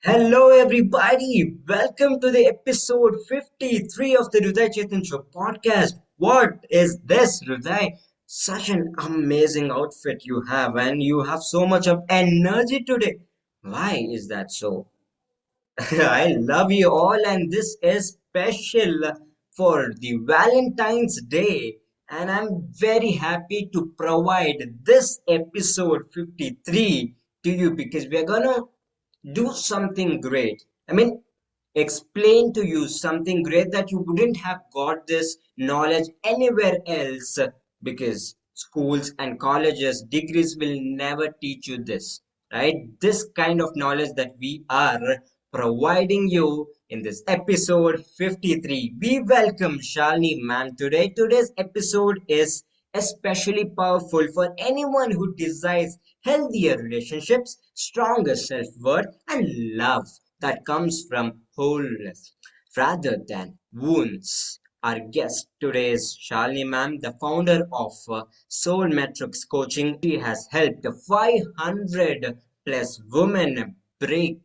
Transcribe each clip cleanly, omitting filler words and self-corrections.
Hello, everybody. Welcome to the episode 53 of the Hrudai podcast. What is this, Hrudai? Such an amazing outfit you have, and you have so much of energy today. Why is that so? I love you all, and this is special for the Valentine's Day. And I'm very happy to provide this episode 53 to you because we're gonna do something great. I mean, explain to you something great that you wouldn't have got this knowledge anywhere else because schools and colleges degrees will never teach you this, right? This kind of knowledge that we are providing you in this episode 53. We welcome Shalini ma'am today. Today's episode is especially powerful for anyone who desires healthier relationships, stronger self-worth, and love that comes from wholeness rather than wounds. Our guest today is Shalini ma'am, the founder of Soul Metrics Coaching. She has helped 500 plus women break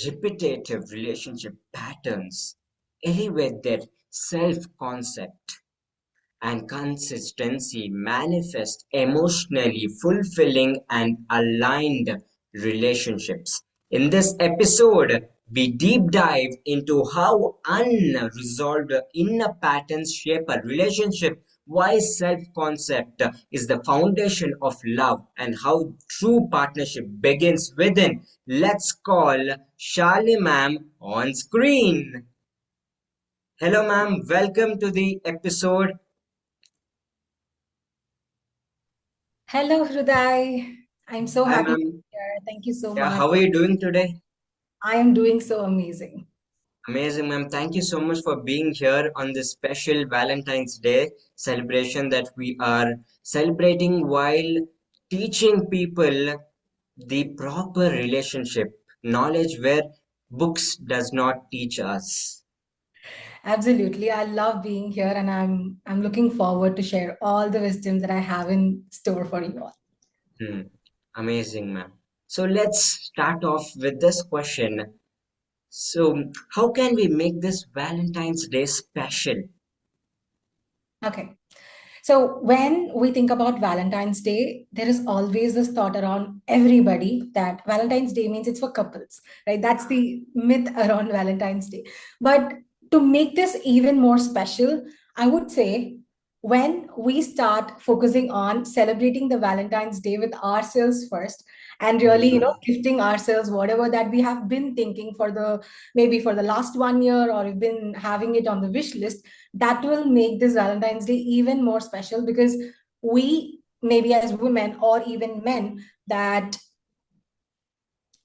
repetitive relationship patterns, elevate their self-concept and consistency, manifest emotionally fulfilling and aligned relationships. In this episode, we deep dive into how unresolved inner patterns shape a relationship, why self concept is the foundation of love, and how true partnership begins within. Let's call Shali ma'am on screen. Hello, ma'am. Welcome to the episode. Hello, Hrudai. I'm so Hi, happy to ma'am. be here. Thank you so Yeah, much. how are you doing today? I am doing so amazing. Amazing, ma'am. Thank you so much for being here on this special Valentine's Day celebration that we are celebrating while teaching people the proper relationship knowledge where books does not teach us. Absolutely. I love being here and I'm looking forward to share all the wisdom that I have in store for you all. Hmm. Amazing, ma'am. So let's start off with this question. So, how can we make this Valentine's Day special? Okay. So when we think about Valentine's Day, there is always this thought around everybody that Valentine's Day means it's for couples, right? That's the myth around Valentine's Day. But to make this even more special, I would say when we start focusing on celebrating the Valentine's Day with ourselves first and really, gifting ourselves whatever that we have been thinking for the maybe for the last 1 year or we've been having it on the wish list, that will make this Valentine's Day even more special because we, maybe as women or even men, that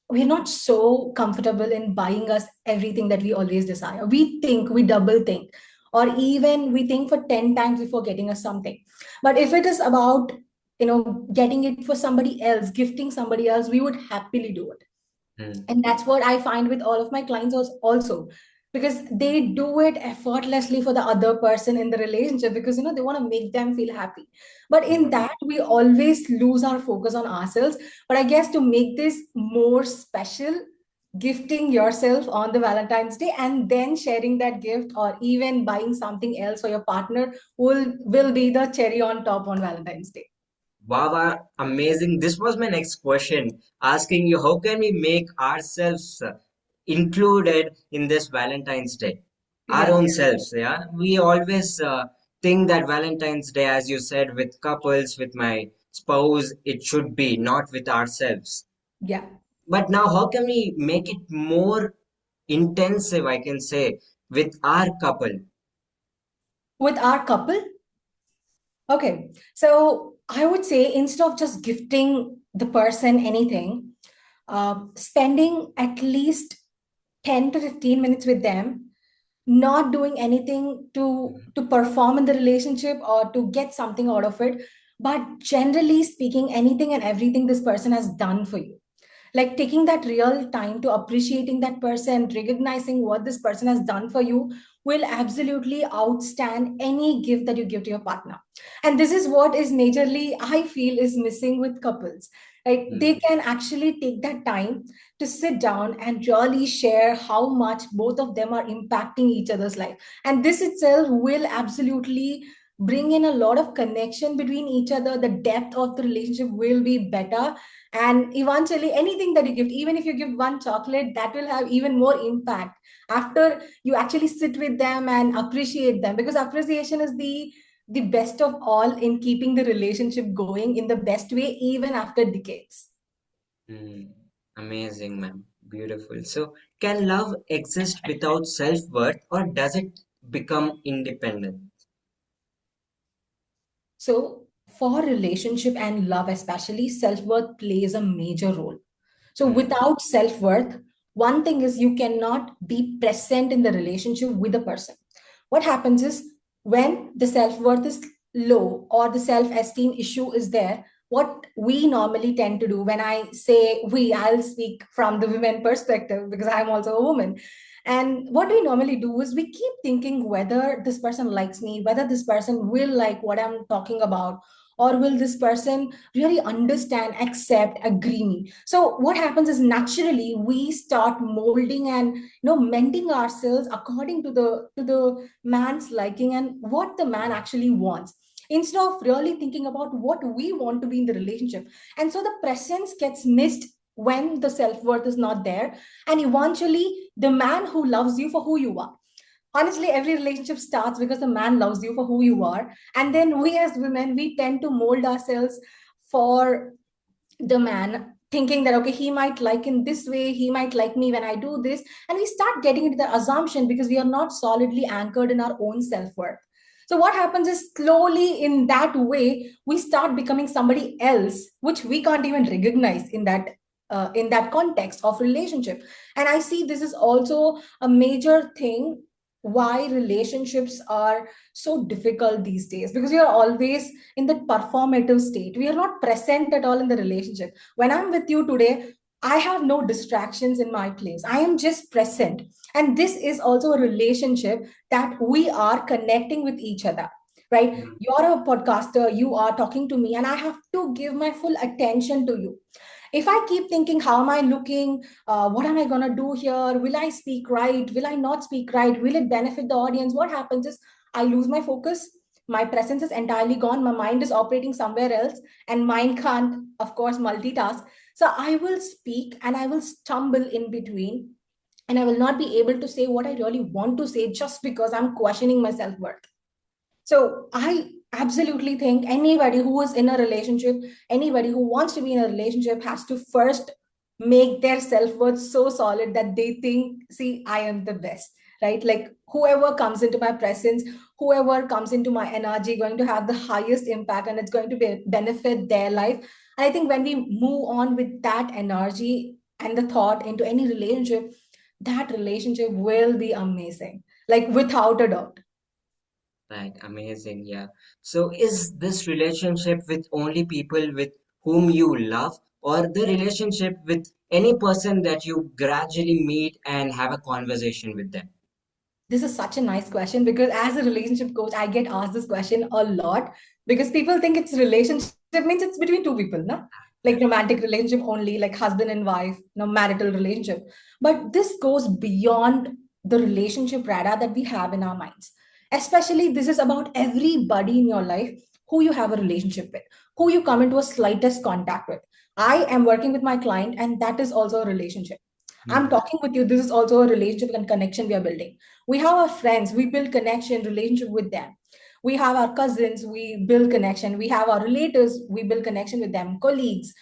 we're not so comfortable in buying us everything that we always desire. We think, we double think, or even we think for 10 times before getting us something. But if it is about, getting it for somebody else, gifting somebody else, we would happily do it. Hmm. And that's what I find with all of my clients also, because they do it effortlessly for the other person in the relationship because they want to make them feel happy. But in that we always lose our focus on ourselves. But I guess to make this more special, gifting yourself on the Valentine's Day and then sharing that gift or even buying something else for your partner will be the cherry on top on Valentine's Day. Wow, wow, amazing. This was my next question, asking you how can we make ourselves included in this Valentine's Day? Our Yeah. own selves, yeah. We always think that Valentine's Day, as you said, with couples, with my spouse, it should be, not with ourselves. Yeah. But now, how can we make it more intensive, I can say, with our couple? With our couple. Okay, so I would say instead of just gifting the person anything, spending at least 10 to 15 minutes with them, not doing anything to perform in the relationship or to get something out of it, but generally speaking, anything and everything this person has done for you, like taking that real time to appreciating that person, recognizing what this person has done for you, will absolutely outstand any gift that you give to your partner. And this is what is majorly I feel is missing with couples. right? They Hmm. can actually take that time to sit down and really share how much both of them are impacting each other's life. And this itself will absolutely bring in a lot of connection between each other. The depth of the relationship will be better. And eventually, anything that you give, even if you give one chocolate, that will have even more impact after you actually sit with them and appreciate them, because appreciation is the best of all in keeping the relationship going in the best way even after decades. Hmm. Amazing, man. Beautiful. So, can love exist without self-worth, or does it become independent? So for relationship and love especially, self-worth plays a major role. So Hmm. without self-worth, one thing is you cannot be present in the relationship with the person. What happens is when the self-worth is low or the self-esteem issue is there, what we normally tend to do, when I say we, I'll speak from the women perspective because I'm also a woman. And what we normally do is we keep thinking whether this person likes me, whether this person will like what I'm talking about, or will this person really understand, accept, agree me. So what happens is naturally we start molding and mending ourselves according to the man's liking and what the man actually wants, instead of really thinking about what we want to be in the relationship. And so the presence gets missed when the self-worth is not there. And eventually the man who loves you for who you are, honestly, every relationship starts because the man loves you for who you are, and then we as women, we tend to mold ourselves for the man, thinking that okay, he might like in this way, he might like me when I do this, and we start getting into the assumption because we are not solidly anchored in our own self-worth. So what happens is slowly in that way we start becoming somebody else which we can't even recognize in that context of relationship. And I see this is also a major thing why relationships are so difficult these days, because we are always in that performative state. We are not present at all in the relationship. When I'm with you today, I have no distractions in my place. I am just present. And this is also a relationship that we are connecting with each other, right? Hmm. You're a podcaster, you are talking to me, and I have to give my full attention to you. If I keep thinking, how am I looking, what am I going to do here, will I speak right, will I not speak right, will it benefit the audience, what happens is I lose my focus. My presence is entirely gone, my mind is operating somewhere else, and mind can't of course multitask. So I will speak and I will stumble in between, and I will not be able to say what I really want to say just because I'm questioning my self-worth. So I absolutely think anybody who is in a relationship, anybody who wants to be in a relationship has to first make their self-worth so solid that they think, see, I am the best, right? Like whoever comes into my presence, whoever comes into my energy, going to have the highest impact and it's going to benefit their life. And I think when we move on with that energy and the thought into any relationship, that relationship will be amazing, like without a doubt. Right, amazing, yeah. So, is this relationship with only people with whom you love, or the relationship with any person that you gradually meet and have a conversation with them? This is such a nice question because as a relationship coach, I get asked this question a lot because people think it's relationship means it's between two people, no? Like romantic relationship only, like husband and wife, no marital relationship. But this goes beyond the relationship radar that we have in our minds. Especially, this is about everybody in your life who you have a relationship with, who you come into a slightest contact with. I am working with my client, and that is also a relationship. I'm Hmm. talking with you. This is also a relationship and connection we are building. We have our friends, we build connection, relationship with them. We have our cousins, we build connection. We have our relatives, we build connection with them. Colleagues,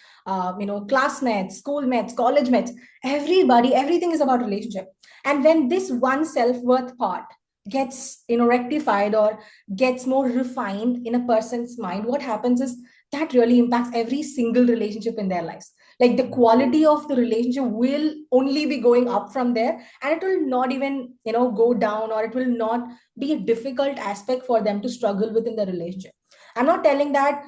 classmates, schoolmates, college mates. Everybody, everything is about relationship. And when this one self-worth part gets rectified or gets more refined in a person's mind, what happens is that really impacts every single relationship in their lives. Like the quality of the relationship will only be going up from there, and it will not even go down, or it will not be a difficult aspect for them to struggle within the relationship. I'm not telling that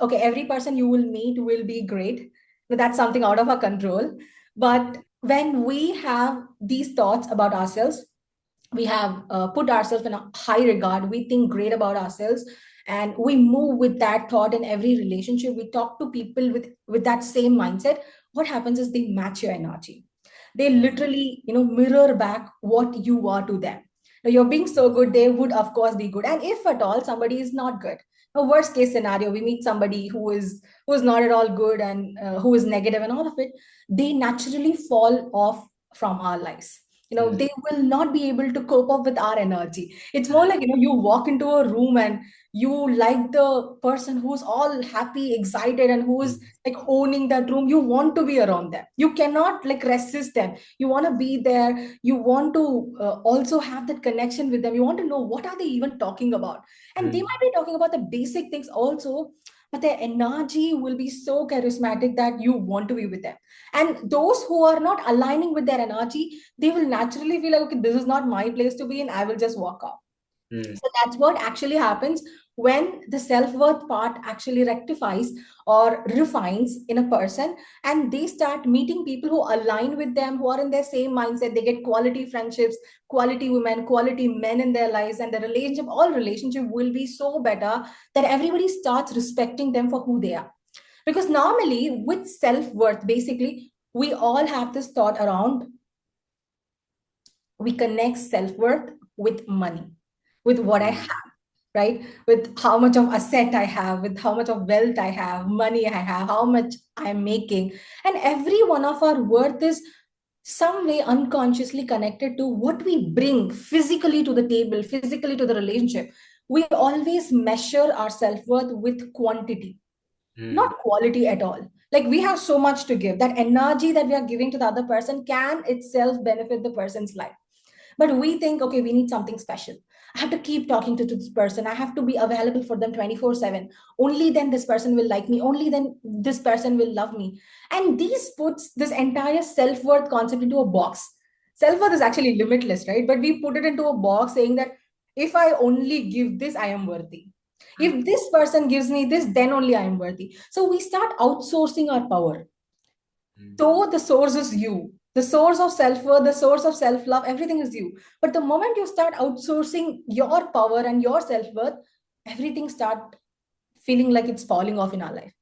okay, every person you will meet will be great, but that's something out of our control. But when we have these thoughts about ourselves, we have put ourselves in a high regard, we think great about ourselves, and we move with that thought in every relationship, we talk to people with that same mindset, what happens is they match your energy. They literally, mirror back what you are to them. Now, you're being so good, they would of course be good. And if at all somebody is not good, a worst case scenario, we meet somebody who is not at all good, and who is negative and all of it, they naturally fall off from our lives. Hmm. They will not be able to cope up with our energy. It's more like, you walk into a room and you like the person who's all happy, excited, and who is Hmm. like owning that room. You want to be around them, you cannot like resist them, you want to be there, you want to also have that connection with them, you want to know what are they even talking about. And they Hmm. might be talking about the basic things also, but their energy will be so charismatic that you want to be with them. And those who are not aligning with their energy, they will naturally feel like, okay, this is not my place to be in, I will just walk out. Hmm. So that's what actually happens when the self-worth part actually rectifies or refines in a person, and they start meeting people who align with them, who are in their same mindset. They get quality friendships, quality women, quality men in their lives, and the relationship, all relationship will be so better that everybody starts respecting them for who they are. Because normally with self-worth, basically, we all have this thought around, we connect self-worth with money, with what I Hmm. have, right? With how much of asset I have, with how much of wealth I have, money I have, how much I'm making. And every one of our worth is some way unconsciously connected to what we bring physically to the table, physically to the relationship. We always measure our self-worth with quantity, Hmm. not quality at all. Like, we have so much to give. That energy that we are giving to the other person can itself benefit the person's life. But we think, okay, we need something special. I have to keep talking to this person. I have to be available for them 24/7. Only then this person will like me. Only then this person will love me. And this puts this entire self worth concept into a box. Self worth is actually limitless, right? But we put it into a box saying that if I only give this, I am worthy. If this person gives me this, then only I am worthy. So we start outsourcing our power. Hmm. So the source is you. The source of self-worth, the source of self-love, everything is you. But the moment you start outsourcing your power and your self-worth, everything start feeling like it's falling off in our life.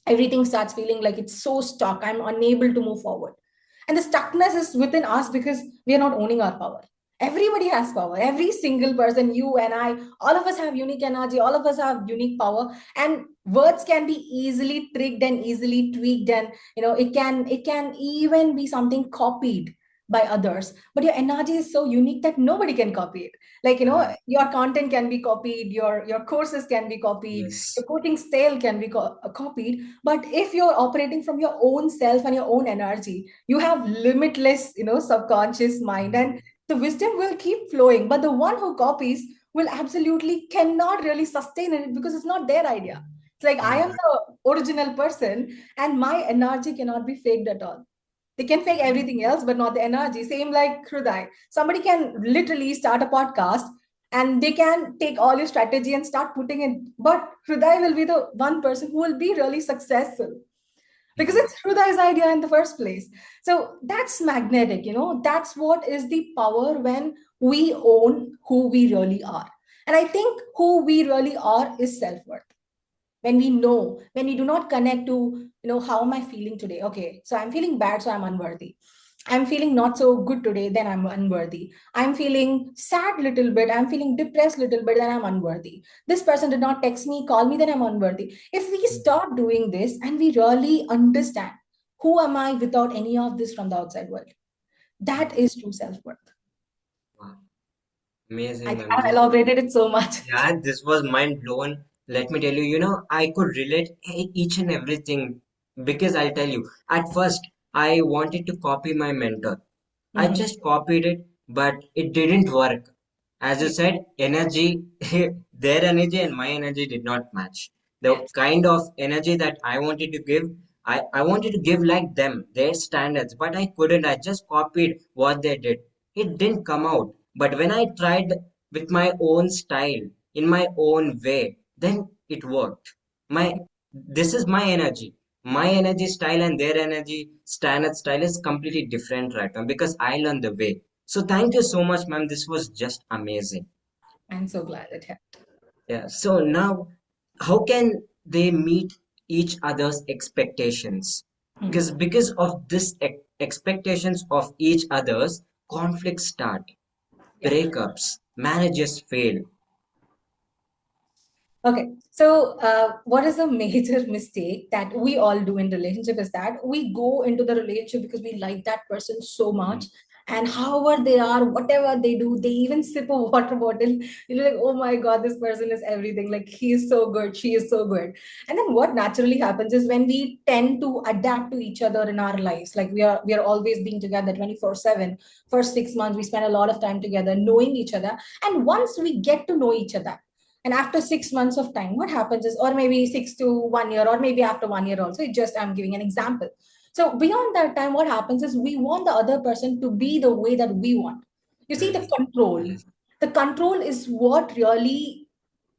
Everything starts feeling like it's so stuck. I'm unable to move forward. And the stuckness is within us because we are not owning our power. Everybody has power. Every single person, you and I, all of us have unique energy. All of us have unique power. And words can be easily tricked and easily tweaked. And it can even be something copied by others. But your energy is so unique that nobody can copy it. Like, Hmm. your content can be copied, your courses can be copied, Yes. your coaching style can be copied. But if you're operating from your own self and your own energy, you have limitless, subconscious mind, Hmm. and the wisdom will keep flowing. But the one who copies will absolutely cannot really sustain it because it's not their idea. It's like, I am Hmm. the original person, and my energy cannot be faked at all. They can fake everything else, but not the energy. Same like Hrudai. Somebody can literally start a podcast and they can take all your strategy and start putting it. But Hrudai will be the one person who will be really successful because Hmm. it's Hrudai's idea in the first place. So that's magnetic, that's what is the power when we own who we really are. And I think who we really are is self worth. When we know, when we do not connect to, how am I feeling today? Okay, so I'm feeling bad, so I'm unworthy. I'm feeling not so good today, then I'm unworthy. I'm feeling sad little bit, I'm feeling depressed little bit, then I'm unworthy. This person did not text me, call me, then I'm unworthy. If we start doing this and we really understand who am I without any of this from the outside world, that Hmm. is true self-worth. Wow. I Amazing, think ma'am. I've elaborated it so much. Yeah, this was mind blown. Let me tell you, I could relate each and everything because I'll tell you, at first, I wanted to copy my mentor. I Mhm. just copied it, but it didn't work. As you Yeah. said, energy, their energy and my energy did not match. The Yes. kind of energy that I wanted to give, I wanted to give like them, their standards, but I couldn't. I just copied what they did. It didn't come out. But when I tried with my own style, in my own way, then it worked. My This is my energy style and their energy standard style is completely different right now because I learned the way. So thank you so much, ma'am. This was just amazing. I'm so glad it happened. Yeah. So now, how can they meet each other's expectations? Because of this expectations of each other's, conflicts start, Yeah. breakups, marriages fail. Okay. So, what is a major mistake that we all do in relationship is that we go into the relationship because we like that person so much, Mm, and however they are, whatever they do, they even sip a water bottle. You're like, oh my god, this person is everything. Like he is so good, she is so good. And then what naturally happens is when we tend to adapt to each other in our lives, like we are always being together 24/7. First 6 months, we spend a lot of time together, knowing each other, and once we get to know each other and after 6 months of time, what happens is, or maybe 6 to 1 year, or maybe after 1 year also, it just I'm giving an example. So beyond that time, what happens is we want the other person to be the way that we want. You see, mm, yes. the control is what really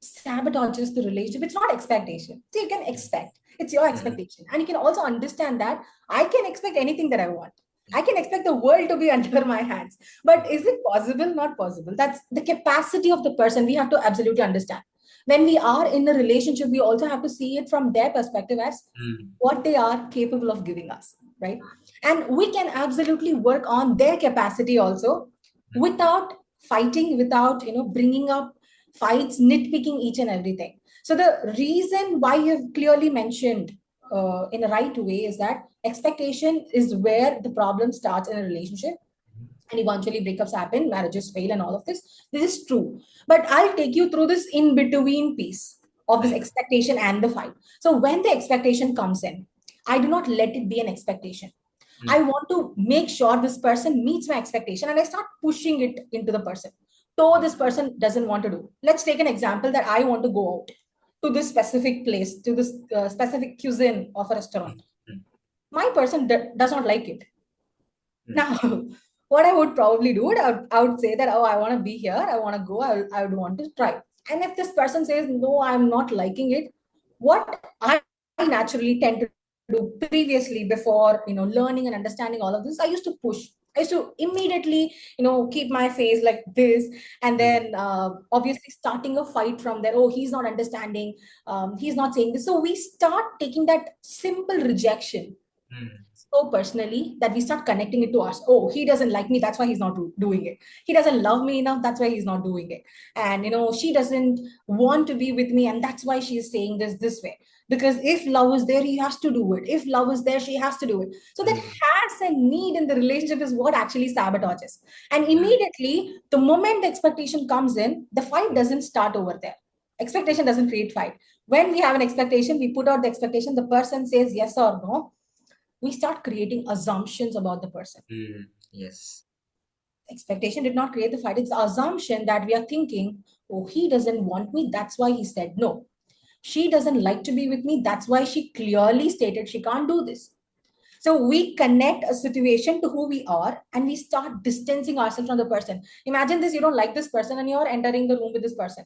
sabotages the relationship. It's not expectation. So you can expect. It's your Mm, expectation. And you can also understand that I can expect anything that I want. I can expect the world to be under my hands. But is it possible? Not possible. That's the capacity of the person. We have to absolutely understand. When we are in a relationship, we also have to see it from their perspective as mm, what they are capable of giving us, right? And we can absolutely work on their capacity also without fighting, without bringing up fights, nitpicking each and everything. So the reason why you've clearly mentioned in a right way is that expectation is where the problem starts in a relationship, and eventually breakups happen, marriages fail, and all of this. This is true. But I'll take you through this in between piece of this right. expectation and the fight. So when the expectation comes in, I do not let it be an expectation. I Mm, want to make sure this person meets my expectation and I start pushing it into the person. Though this person doesn't want to do. Let's take an example that I want to go out to this specific place, to this specific cuisine of a restaurant. mm, mm, My person does not like it. mm, Now, what I would probably do, I would say that, oh, I want to be here, I want to go, I would want to try. And if this person says, no, I'm not liking it, what I naturally tend to do previously before, learning and understanding all of this, I used to push. I used to immediately, keep my face like this, and then mm, obviously starting a fight from there. Oh, he's not understanding. He's not saying this. So we start taking that simple rejection mm, so personally that we start connecting it to us. Oh, he doesn't like me, that's why he's not doing it. He doesn't love me enough, that's why he's not doing it. And she doesn't want to be with me, and that's why she's saying this way. Because if love is there, he has to do it. If love is there, she has to do it. So that mm, has and need in the relationship is what actually sabotages. And mm, immediately the moment the expectation comes in, the fight doesn't start over there. Expectation doesn't create fight. When we have an expectation, we put out the expectation, the person says yes or no, we start creating assumptions about the person. mm, yes. Expectation did not create the fight. It's the assumption that we are thinking, oh, he doesn't want me. That's why he said no. She doesn't like to be with me. That's why she clearly stated she can't do this. So we connect a situation to who we are and we start distancing ourselves from the person. Imagine this, you don't like this person and you're entering the room with this person.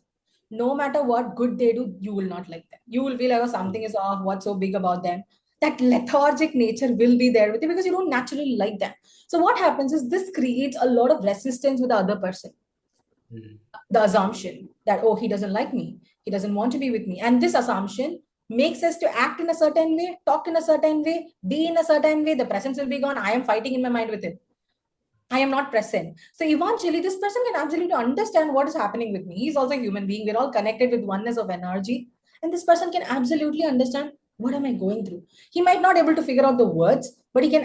No matter what good they do, you will not like them. You will feel like, oh, something is off. What's so big about them? That lethargic nature will be there with you because you don't naturally like them. So what happens is this creates a lot of resistance with the other person. Mm, The assumption that, oh, he doesn't like me, he doesn't want to be with me, and this assumption makes us to act in a certain way, talk in a certain way, be in a certain way. The presence will be gone. I am fighting in my mind with him. I am not present. So eventually this person can absolutely understand what is happening with me. He's also a human being. We're all connected with oneness of energy, and this person can absolutely understand what am I going through. He might not able to figure out the words, but he can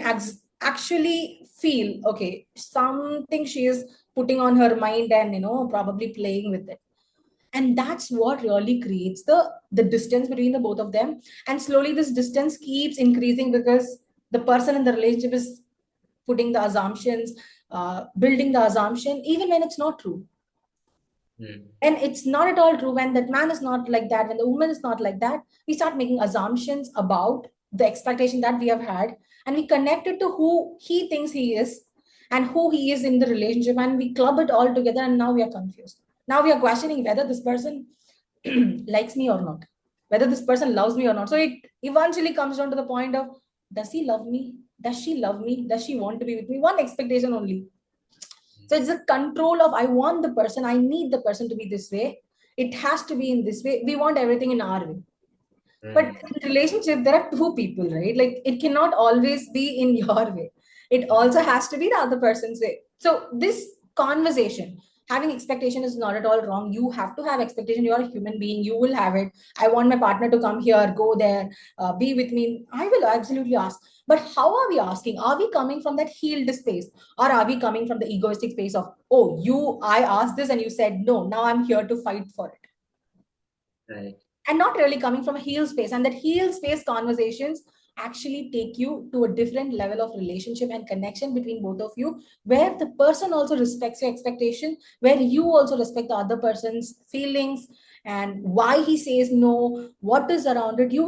actually feel, okay, something she is putting on her mind, and probably playing with it. And that's what really creates the distance between the both of them. And slowly this distance keeps increasing because the person in the relationship is putting the assumptions, building the assumption even when it's not true. mm, And it's not at all true. When that man is not like that, when the woman is not like that, we start making assumptions about the expectation that we have had, and we connect it to who he thinks he is and who he is in the relationship, and we club it all together, and now we are confused. Now we are questioning whether this person likes me or not, whether this person loves me or not. So it eventually comes down to the point of, does he love me, does she love me, does she want to be with me? One expectation only. So it's a control of, I want the person, I need the person to be this way. It has to be in this way. We want everything in our way. But Mm. in relationship, there are two people, right? Like it cannot always be in your way. It Mm. also has to be the other person's way. So this conversation, having expectation is not at all wrong. You have to have expectation. You're a human being. You will have it. I want my partner to come here, go there, be with me. I will absolutely ask. But how are we asking? Are we coming from that healed space, or are we coming from the egoistic space of, oh, I asked this and you said no. Now I'm here to fight for it, Right. and not really coming from a heal space. And that heal space conversations actually take you to a different level of relationship and connection between both of you, where the person also respects your expectation, where you also respect the other person's feelings and why he says no, what is around it. You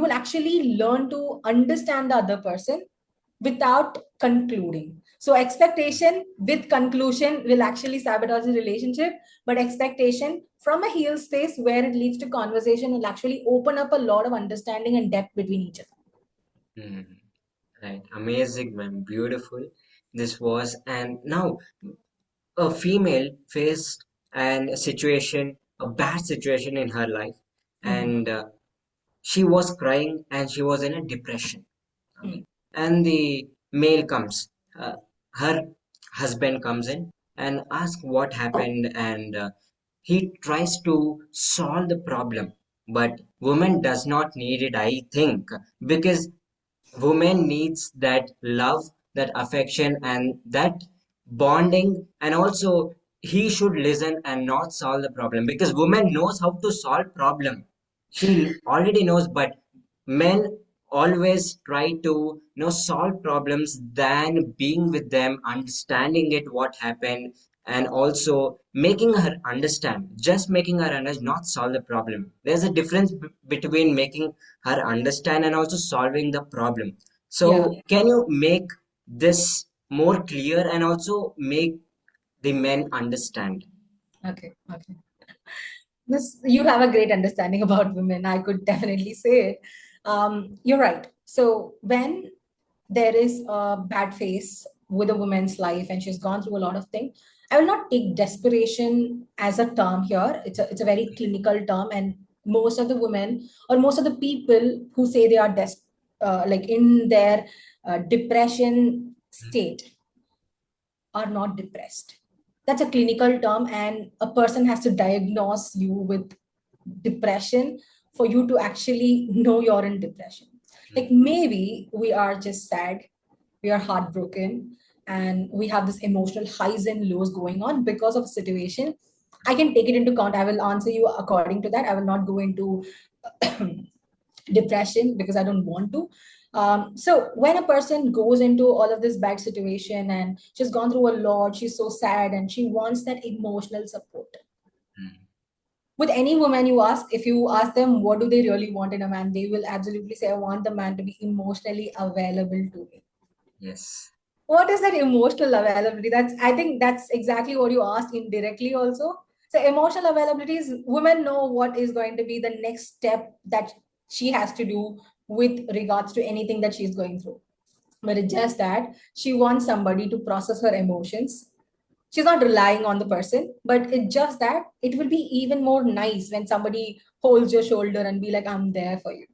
will actually learn to understand the other person without concluding. So expectation with conclusion will actually sabotage the relationship, but expectation from a heal space where it leads to conversation will actually open up a lot of understanding and depth between each other. Mm. Right. Amazing, man. Beautiful. This was, and now a female faced a situation, a bad situation in her life, Mhm. and she was crying and she was in a depression. Mhm. Okay. And the male comes, her husband comes in and asks what happened, and he tries to solve the problem. But woman does not need it, I think, because woman needs that love, that affection, and that bonding. And also he should listen and not solve the problem, because woman knows how to solve problem. She already knows, but men always try to solve problems than being with them, understanding it what happened, and also making her understand, just making her understand, not solve the problem. There's a difference between making her understand and also solving the problem. Yeah. So can you make this more clear and also make the men understand? Okay. Okay. This, you have a great understanding about women. I could definitely say it. You're right. So when there is a bad phase with a woman's life and she's gone through a lot of things, I will not take desperation as a term here. It's a very clinical term, and most of the women or most of the people who say they are like in their depression state are not depressed. That's a clinical term, and a person has to diagnose you with depression for you to actually know you're in depression. Like Mm. maybe we are just sad, we are heartbroken, and we have this emotional highs and lows going on because of a situation. I can take it into account. I will answer you according to that. I will not go into depression because I don't want to. So when a person goes into all of this bad situation and she's gone through a lot, she's so sad and she wants that emotional support. Mm. With any woman you ask, if you ask them what do they really want in a man, they will absolutely say, I want the man to be emotionally available to me. Yes. What is that emotional availability? That's, I think that's exactly what you asked indirectly also. So emotional availability is women know what is going to be the next step that she has to do with regards to anything that she's going through. But it's just that she wants somebody to process her emotions. She's not relying on the person, but it's just that it will be even more nice when somebody holds your shoulder and be like, I'm there for you.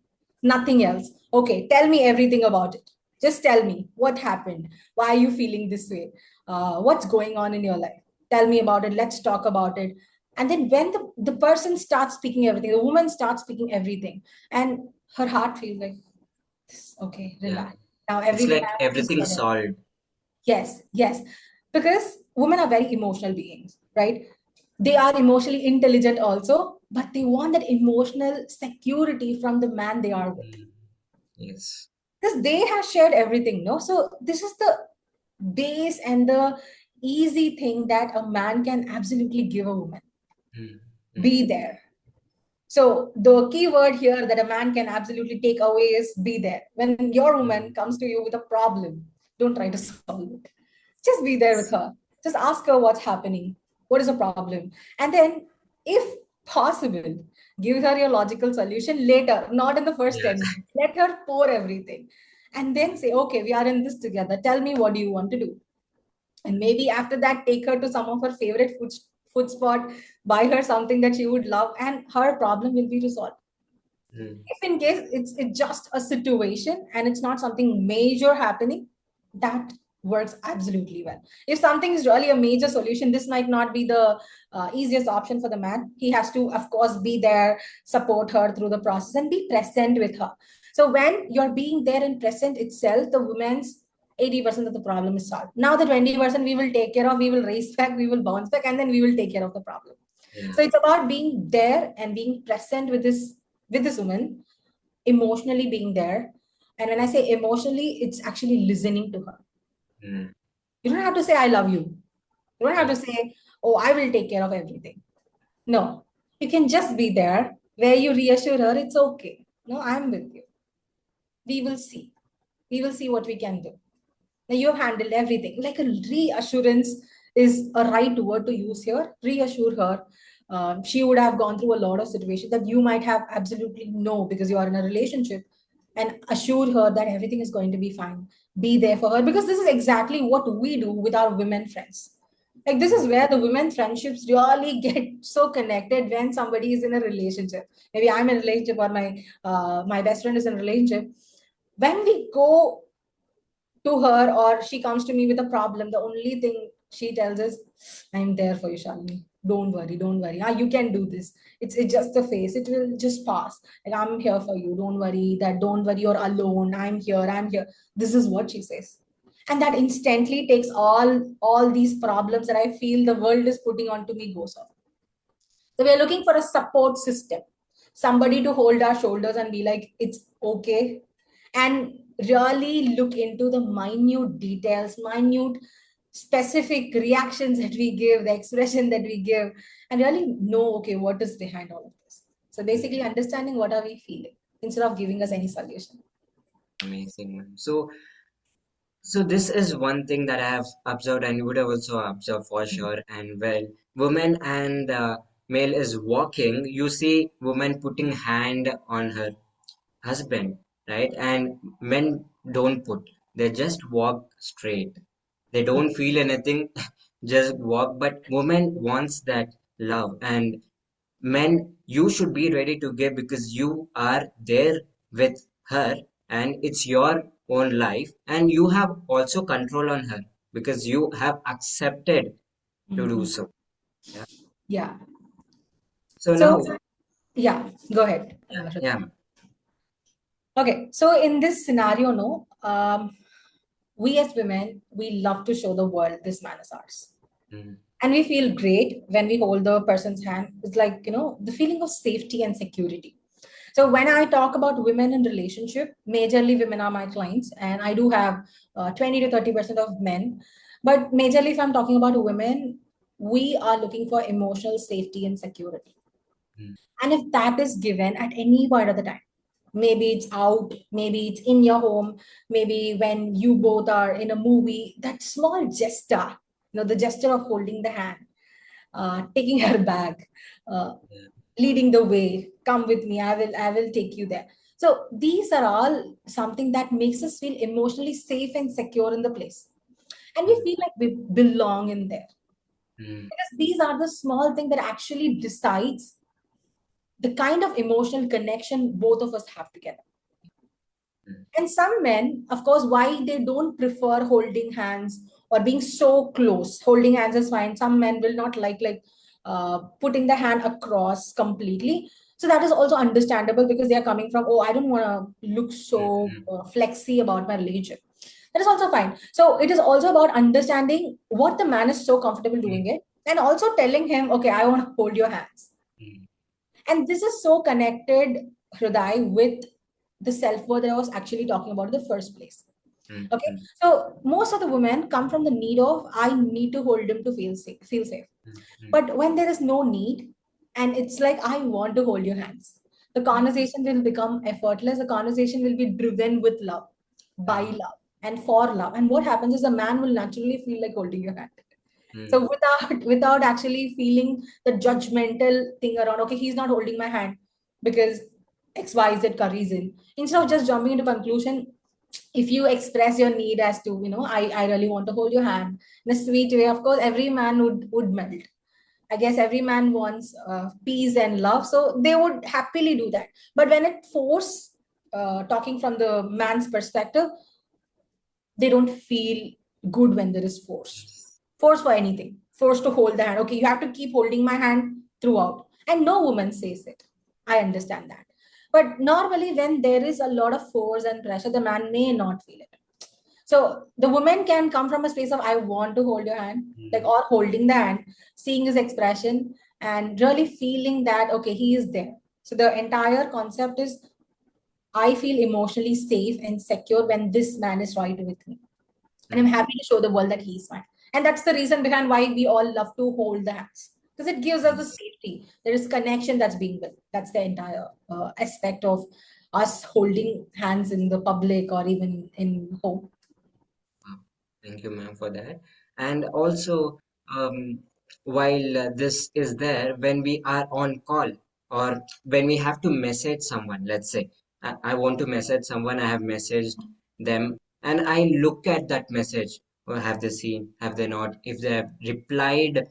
Nothing else. Okay, tell me everything about it. Just tell me what happened. Why are you feeling this way? What's going on in your life? Tell me about it. Let's talk about it. And then when the person starts speaking everything, the woman starts speaking everything, and her heart feels like, okay, Yeah. relax. Now It's everything like I have just everything said it. solved. Yes, yes. Because women are very emotional beings, right? They are emotionally intelligent also, but they want that emotional security from the man they are with. Mm. Yes. Because they have shared everything, no? So this is the base and the easy thing that a man can absolutely give a woman. Mm. Mm. Be there. So the key word here that a man can absolutely take away is be there. When your woman Mm. comes to you with a problem, don't try to solve it. Just be there with Yes. her. Just ask her what's happening. What is the problem? And then, if possible, give her your logical solution later, not in the first Yeah. 10 minutes. Let her pour everything. And then say, okay, we are in this together. Tell me what do you want to do? And maybe after that, take her to some of her favorite food spot, buy her something that she would love, and her problem will be resolved. mm, If in case it's just a situation and it's not something major happening, that works absolutely well. If something is really a major solution, this might not be the easiest option for the man. He has to, of course, be there, support her through the process, and be present with her. So when you're being there and present itself, the woman's 80% of the problem is solved. Now the 20% we will take care of, we will raise back, we will bounce back, and then we will take care of the problem. yeah, So it's about being there and being present with this woman, emotionally being there. And when I say emotionally, it's actually listening to her. mm, You don't have to say I love you. You don't have yeah, to say, oh, I will take care of everything. No. You can just be there where you reassure her it's okay. No, I'm with you. We will see. We will see what we can do. Now you have handled everything. Like a reassurance is a right word to use here. Reassure her. She would have gone through a lot of situations that you might have absolutely no because you are in a relationship, and assure her that everything is going to be fine. Be there for her because this is exactly what we do with our women friends. Like this is mm, where the women friendships really get so connected when somebody is in a relationship. Maybe I'm in a relationship or my best friend is in a relationship. When we go to her or she comes to me with a problem, the only thing she tells is, I'm there for you, Shalini. Don't worry, don't worry. Ah, you can do this. It's just a phase. It will just pass. Like I'm here for you. Don't worry. Don't worry, you're alone. I'm here. I'm here. This is what she says. And that instantly takes all these problems that I feel the world is putting onto me goes off. So we are looking for a support system, somebody to hold our shoulders and be like, it's okay. And really look into the minute details, minute specific reactions that we give, the expression that we give, and really know, okay, what is behind all of this. So basically mm. understanding what are we feeling instead of giving us any solution. Amazing, man. So this is one thing that I have observed, and you would have also observed for sure. And when woman and male is walking, you see woman putting hand on her husband, right? And men don't put; they just walk straight. They don't feel anything, just walk. But woman wants that love, and men, you should be ready to give because you are there with her and it's your own life, and you have also control on her because you have accepted to do Mhm. so. Yeah. Yeah. So So, now, yeah, go ahead. yeah, Shraddha. yeah. Okay, so in this scenario, no, we as women, we love to show the world this man is ours. Mm, And we feel great when we hold the person's hand. It's like, the feeling of safety and security. So when I talk about women in relationship, majorly women are my clients, and I do have 20 to 30% of men. But majorly, if I'm talking about women, we are looking for emotional safety and security. mm, And if that is given at any point of the time, maybe it's out, maybe it's in your home, maybe when you both are in a movie, that small gesture, the gesture of holding the hand, taking her back, uh, yeah, leading the way, come with me, I will take you there. So these are all something that makes us feel emotionally safe and secure in the place. And we mm, feel like we belong in there. mm, Because these are the small thing that actually decides the kind of emotional connection both of us have together. mm, And some men, of course, why they don't prefer holding hands or being so close. Holding hands is fine. Some men will not like putting the hand across completely. So that is also understandable because they are coming from, oh, I don't want to look mm, so mm, flexy about my relationship. That is also fine. So it is also about understanding what the man is so comfortable mm, doing it, and also telling him, okay, I want to hold your hands. mm, And this is so connected, Hrudai, with the self-worth that I was actually talking about in the first place. mm, Okay. mm, So most of the women come from the need of I need to hold him to feel safe. mm, mm, But when there is no need, and it's like I want to hold your hands, the mm, conversation will become effortless. The conversation will be driven with love, by mm, love, and for love. And what happens is the man will naturally feel like holding your hand. So mm, without actually feeling the judgmental thing around, okay, he's not holding my hand because XYZ curries in. Instead of just jumping into conclusion, if you express your need as to, I really want to hold your hand in a sweet way, of course, every man would melt. I guess every man wants peace and love, so they would happily do that. But when it force, talking from the man's perspective, they don't feel good when there is force. Yes. Force for anything. Force to hold the hand. Okay, you have to keep holding my hand throughout. And no woman says it. I understand that. But normally, when there is a lot of force and pressure, the man may not feel it. So the woman can come from a space of I want to hold your hand, like, Mm. or holding the hand, seeing his expression, and really feeling that okay, he is there. So the entire concept is I feel emotionally safe and secure when this man is right with me. And I'm Mm. happy to show the world that he's fine. And that's the reason behind why we all love to hold the hands. Because it gives us the Yes. safety. There is connection that's being built. That's the entire aspect of us holding hands in the public or even in home. Wow. Thank you, ma'am, for that. And also, while this is there, when we are on call or when we have to message someone, let's say I want to message someone, I have messaged them, and I look at that message. Or have they seen? Have they not? If they have replied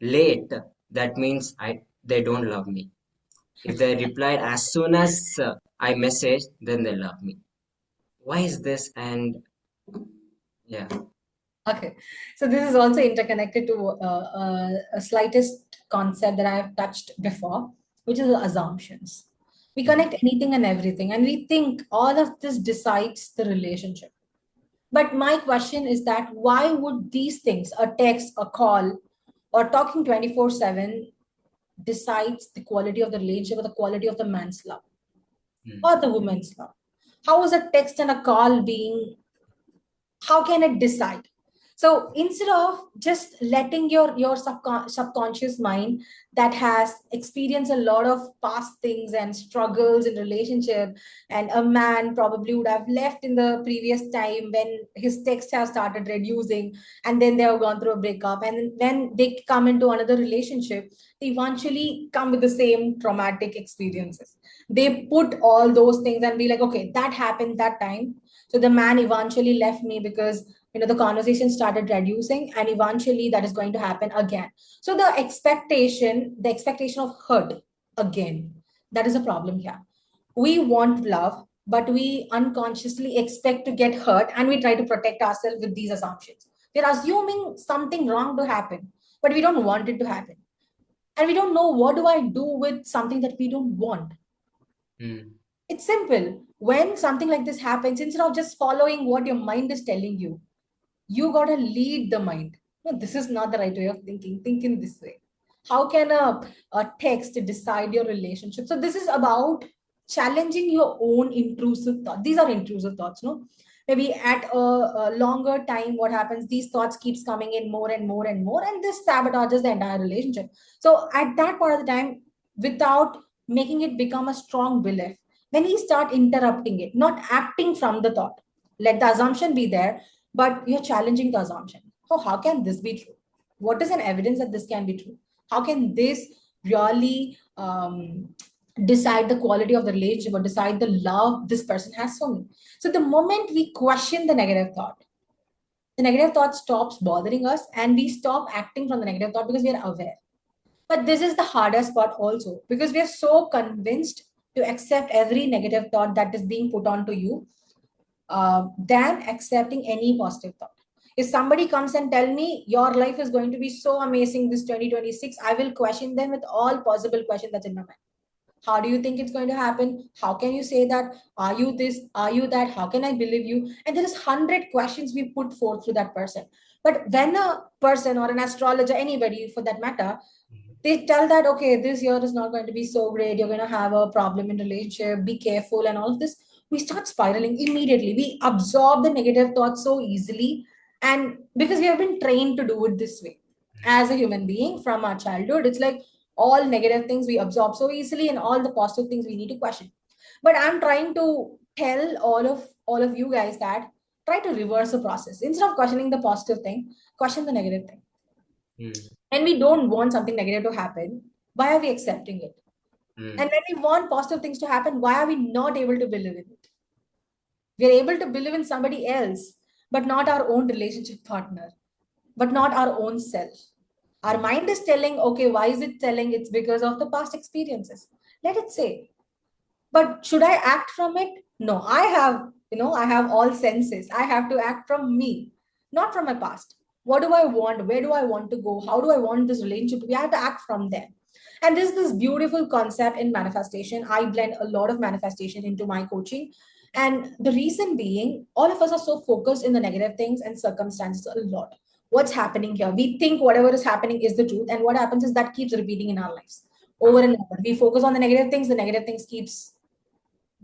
late, that means they don't love me. If they replied as soon as I message, then they love me. Why is this? And yeah. Okay, so this is also interconnected to a slightest concept that I have touched before, which is assumptions. We Mm. connect anything and everything, and we think all of this decides the relationship. But my question is that why would these things, a text, a call, or talking 24/7, decides the quality of the relationship or the quality of the man's love Mm. or the woman's love? How is a text and a call being, how can it decide? So instead of just letting your subconscious mind that has experienced a lot of past things and struggles in relationship, and a man probably would have left in the previous time when his text has started reducing, and then they have gone through a breakup, and when they come into another relationship, they eventually come with the same traumatic experiences. They put all those things and be like, okay, that happened that time, so the man eventually left me because the conversation started reducing, and eventually that is going to happen again. So the expectation of hurt again, that is a problem here. We want love, but we unconsciously expect to get hurt, and we try to protect ourselves with these assumptions. We're assuming something wrong to happen, but we don't want it to happen. And we don't know what do I do with something that we don't want. Mm. It's simple. When something like this happens, instead of just following what your mind is telling you got to lead the mind. No, this is not the right way of thinking. Think in this way. How can a text decide your relationship? So this is about challenging your own intrusive thought. These are intrusive thoughts, no? Maybe at a longer time, what happens? These thoughts keeps coming in more and more and more, and this sabotages the entire relationship. So at that part of the time, without making it become a strong belief, when we start interrupting it, not acting from the thought, let the assumption be there, but you're challenging the assumption. Oh, how can this be true? What is an evidence that this can be true? How can this really decide the quality of the relationship or decide the love this person has for me? So the moment we question the negative thought stops bothering us, and we stop acting from the negative thought because we are aware. But this is the hardest part also, because we are so convinced to accept every negative thought that is being put onto you, than accepting any positive thought. If somebody comes and tell me your life is going to be so amazing this 2026, I will question them with all possible questions that's in my mind. How do you think it's going to happen? How can you say that? Are you this? Are you that? How can I believe you? And there is 100 questions we put forth to that person. But when a person or an astrologer, anybody for that matter, they tell that okay, this year is not going to be so great, you're going to have a problem in relationship, be careful and all of this, we start spiraling immediately. We absorb the negative thoughts so easily, and because we have been trained to do it this way as a human being from our childhood, it's like all negative things we absorb so easily, and all the positive things we need to question. But I'm trying to tell all of you guys that try to reverse the process. Instead of questioning the positive thing, question the negative thing. Mm. And we don't want something negative to happen, why are we accepting it? And Mm. when we want positive things to happen, why are we not able to believe in it? We're able to believe in somebody else, but not our own relationship partner, but not our own self. Our mind is telling, okay, why is it telling? It's because of the past experiences. Let it say. But should I act from it? No, I have all senses. I have to act from me, not from my past. What do I want? Where do I want to go? How do I want this relationship to be? I have to act from there. And there's this beautiful concept in manifestation. I blend a lot of manifestation into my coaching. And the reason being, all of us are so focused in the negative things and circumstances a lot. What's happening here? We think whatever is happening is the truth. And what happens is that keeps repeating in our lives over and over. We focus on the negative things keeps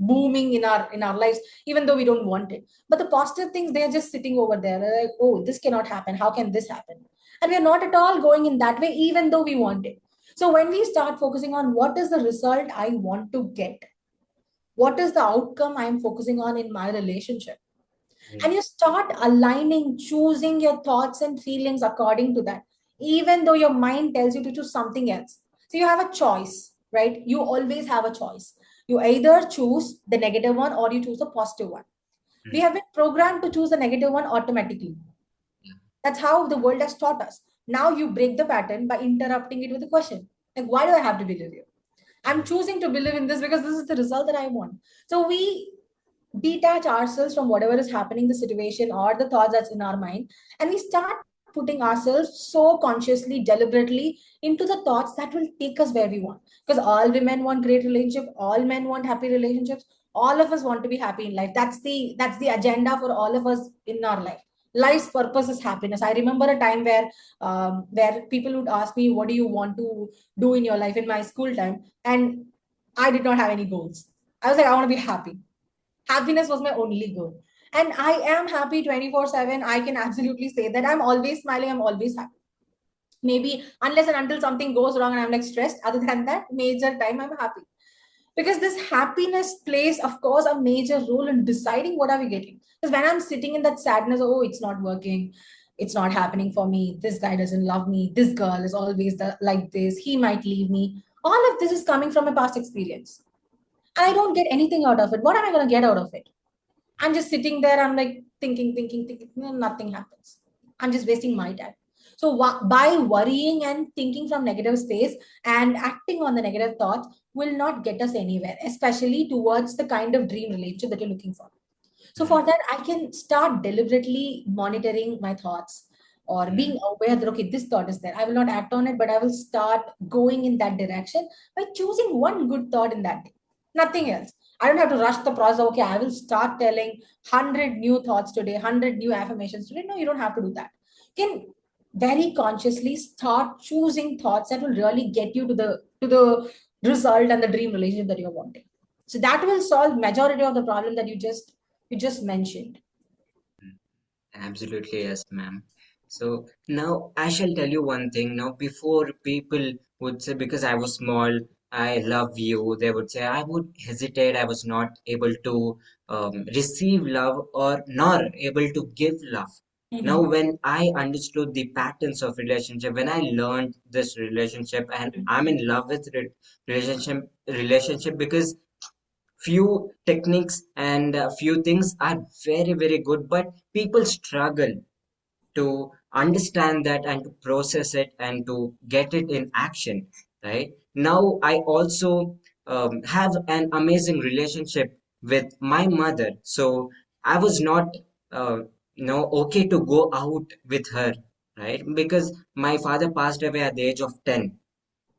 booming in our lives, even though we don't want it. But the positive things, they're just sitting over there. They're like, oh, this cannot happen, how can this happen? And we're not at all going in that way, even though we want it. So when we start focusing on what is the result I want to get, what is the outcome I'm focusing on in my relationship, and you start aligning, choosing your thoughts and feelings according to that, even though your mind tells you to choose something else. So you have a choice, right? You always have a choice. You either choose the negative one or you choose the positive one. We have been programmed to choose the negative one automatically. That's how the world has taught us. Now you break the pattern by interrupting it with a question. Like, why do I have to believe you? I'm choosing to believe in this because this is the result that I want. So we detach ourselves from whatever is happening, the situation or the thoughts that's in our mind, and we start putting ourselves so consciously, deliberately into the thoughts that will take us where we want. Because all women want great relationship, all men want happy relationships, all of us want to be happy in life. That's the agenda for all of us in our life. Life's purpose is happiness. I remember a time where people would ask me, what do you want to do in your life, in my school time, and I did not have any goals. I was like, I want to be happy. Happiness was my only goal. And I am happy 24/7. I can absolutely say that I'm always smiling, I'm always happy. Maybe unless and until something goes wrong and I'm like stressed, other than that, major time I'm happy. Because this happiness plays, of course, a major role in deciding what are we getting. Because when I'm sitting in that sadness, oh, it's not working, it's not happening for me, this guy doesn't love me, this girl is always like this, he might leave me. All of this is coming from a past experience. And I don't get anything out of it. What am I going to get out of it? I'm just sitting there. I'm like thinking. No, nothing happens. I'm just wasting my time. So by worrying and thinking from negative space and acting on the negative thoughts will not get us anywhere, especially towards the kind of dream relationship that you're looking for. So for that, I can start deliberately monitoring my thoughts or being aware that, okay, this thought is there. I will not act on it, but I will start going in that direction by choosing one good thought in that day. Nothing else. I don't have to rush the process. Okay, I will start telling 100 new thoughts today, 100 new affirmations today. No, you don't have to do that. You can very consciously start choosing thoughts that will really get you to the result and the dream relationship that you're wanting. So that will solve majority of the problem that you just mentioned. Absolutely, yes, ma'am. So now I shall tell you one thing. Now, before people would say, because I was small, I love you, they would say, I would hesitate. I was not able to receive love or nor able to give love. Now, Mhm. when I understood the patterns of relationship, when I learned this relationship, and I'm in love with relationship because few techniques and few things are very, very good, but people struggle to understand that and to process it and to get it in action. Right now, I also have an amazing relationship with my mother, so I was not okay to go out with her, right? Because my father passed away at the age of 10.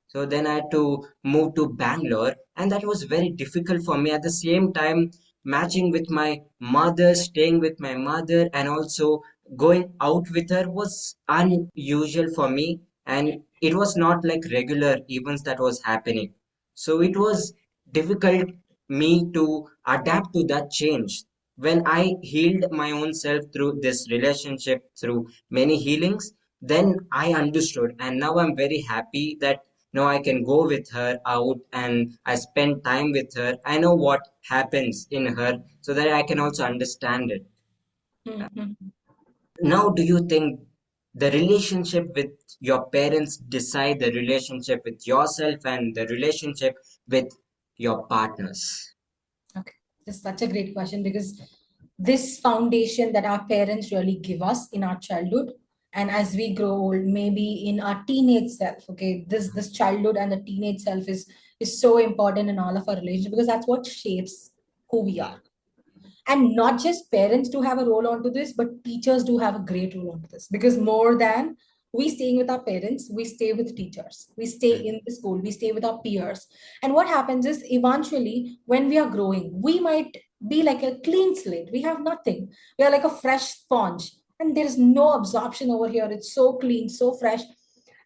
So then I had to move to Bangalore, and that was very difficult for me. At the same time, matching with my mother, staying with my mother, and also going out with her was unusual for me. And it was not like regular events that was happening. So it was difficult me to adapt to that change. When I healed my own self through this relationship, through many healings, then I understood, and now I'm very happy that now I can go with her out and I spend time with her. I know what happens in her so that I can also understand it. Mhm. Now, do you think the relationship with your parents decide the relationship with yourself and the relationship with your partners? Okay, this is such a great question because this foundation that our parents really give us in our childhood, And as we grow old, maybe in our teenage self, okay, this childhood and the teenage self is so important in all of our relationships, because that's what shapes who we are. And not just parents do have a role onto this, but teachers do have a great role onto this, because more than we staying with our parents, we stay with teachers, we stay in the school, we stay with our peers. And what happens is, eventually when we are growing, we might be like a clean slate, we have nothing, we are like a fresh sponge, and there is no absorption over here, it's so clean, so fresh.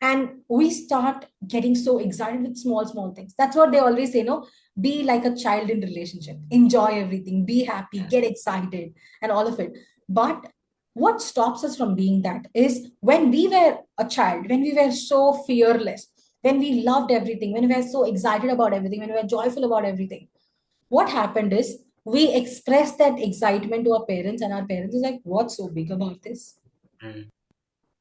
And we start getting so excited with small things. That's what they always say, no, be like a child in relationship, enjoy everything, be happy, get excited, and all of it. But what stops us from being that is, when we were a child, when we were so fearless, when we loved everything, when we were so excited about everything, when we were joyful about everything, what happened is, we expressed that excitement to our parents, and our parents is like, what's so big about this?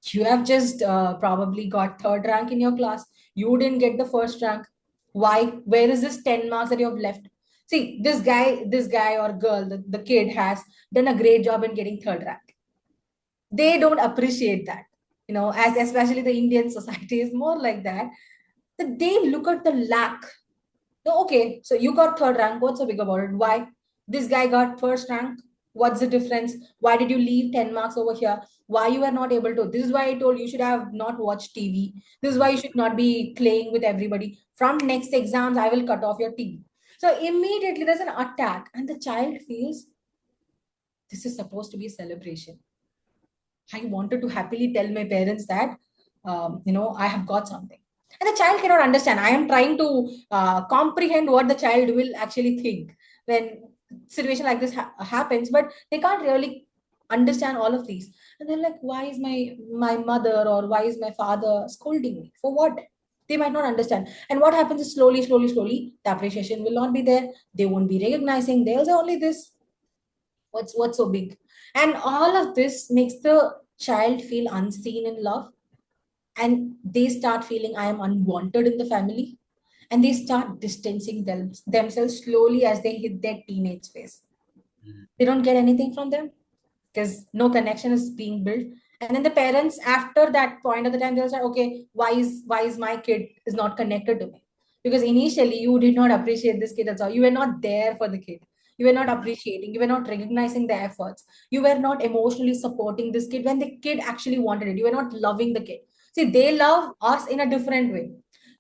You have just probably got third rank in your class, you didn't get the first rank. Why? Where is this 10 marks that you have left? See, this guy or girl, the kid has done a great job in getting third rank. They don't appreciate that, as especially the Indian society is more like that, that they look at the lack. No, okay, so you got third rank. What's so big about it? Why? This guy got first rank. What's the difference? Why did you leave 10 marks over here? Why you were not able to? This is why I told you should have not watched TV. This is why you should not be playing with everybody. From next exams, I will cut off your TV. So immediately there's an attack, and the child feels this is supposed to be a celebration. I wanted to happily tell my parents that, I have got something. And the child cannot understand. I am trying to comprehend what the child will actually think when situation like this happens, but they can't really understand all of these. And they're like, why is my mother or why is my father scolding me? For what? They might not understand. And what happens is, slowly, the appreciation will not be there. They won't be recognizing. They'll say only this. What's so big? And all of this makes the child feel unseen in love, and they start feeling I am unwanted in the family, and they start distancing themselves slowly as they hit their teenage phase. They don't get anything from them, because no connection is being built. And then the parents, after that point of the time, they'll say, okay, why is my kid is not connected to me? Because initially you did not appreciate this kid at all. You were not there for the kid. You were not appreciating, you were not recognizing the efforts, you were not emotionally supporting this kid when the kid actually wanted it. You were not loving the kid. See, they love us in a different way.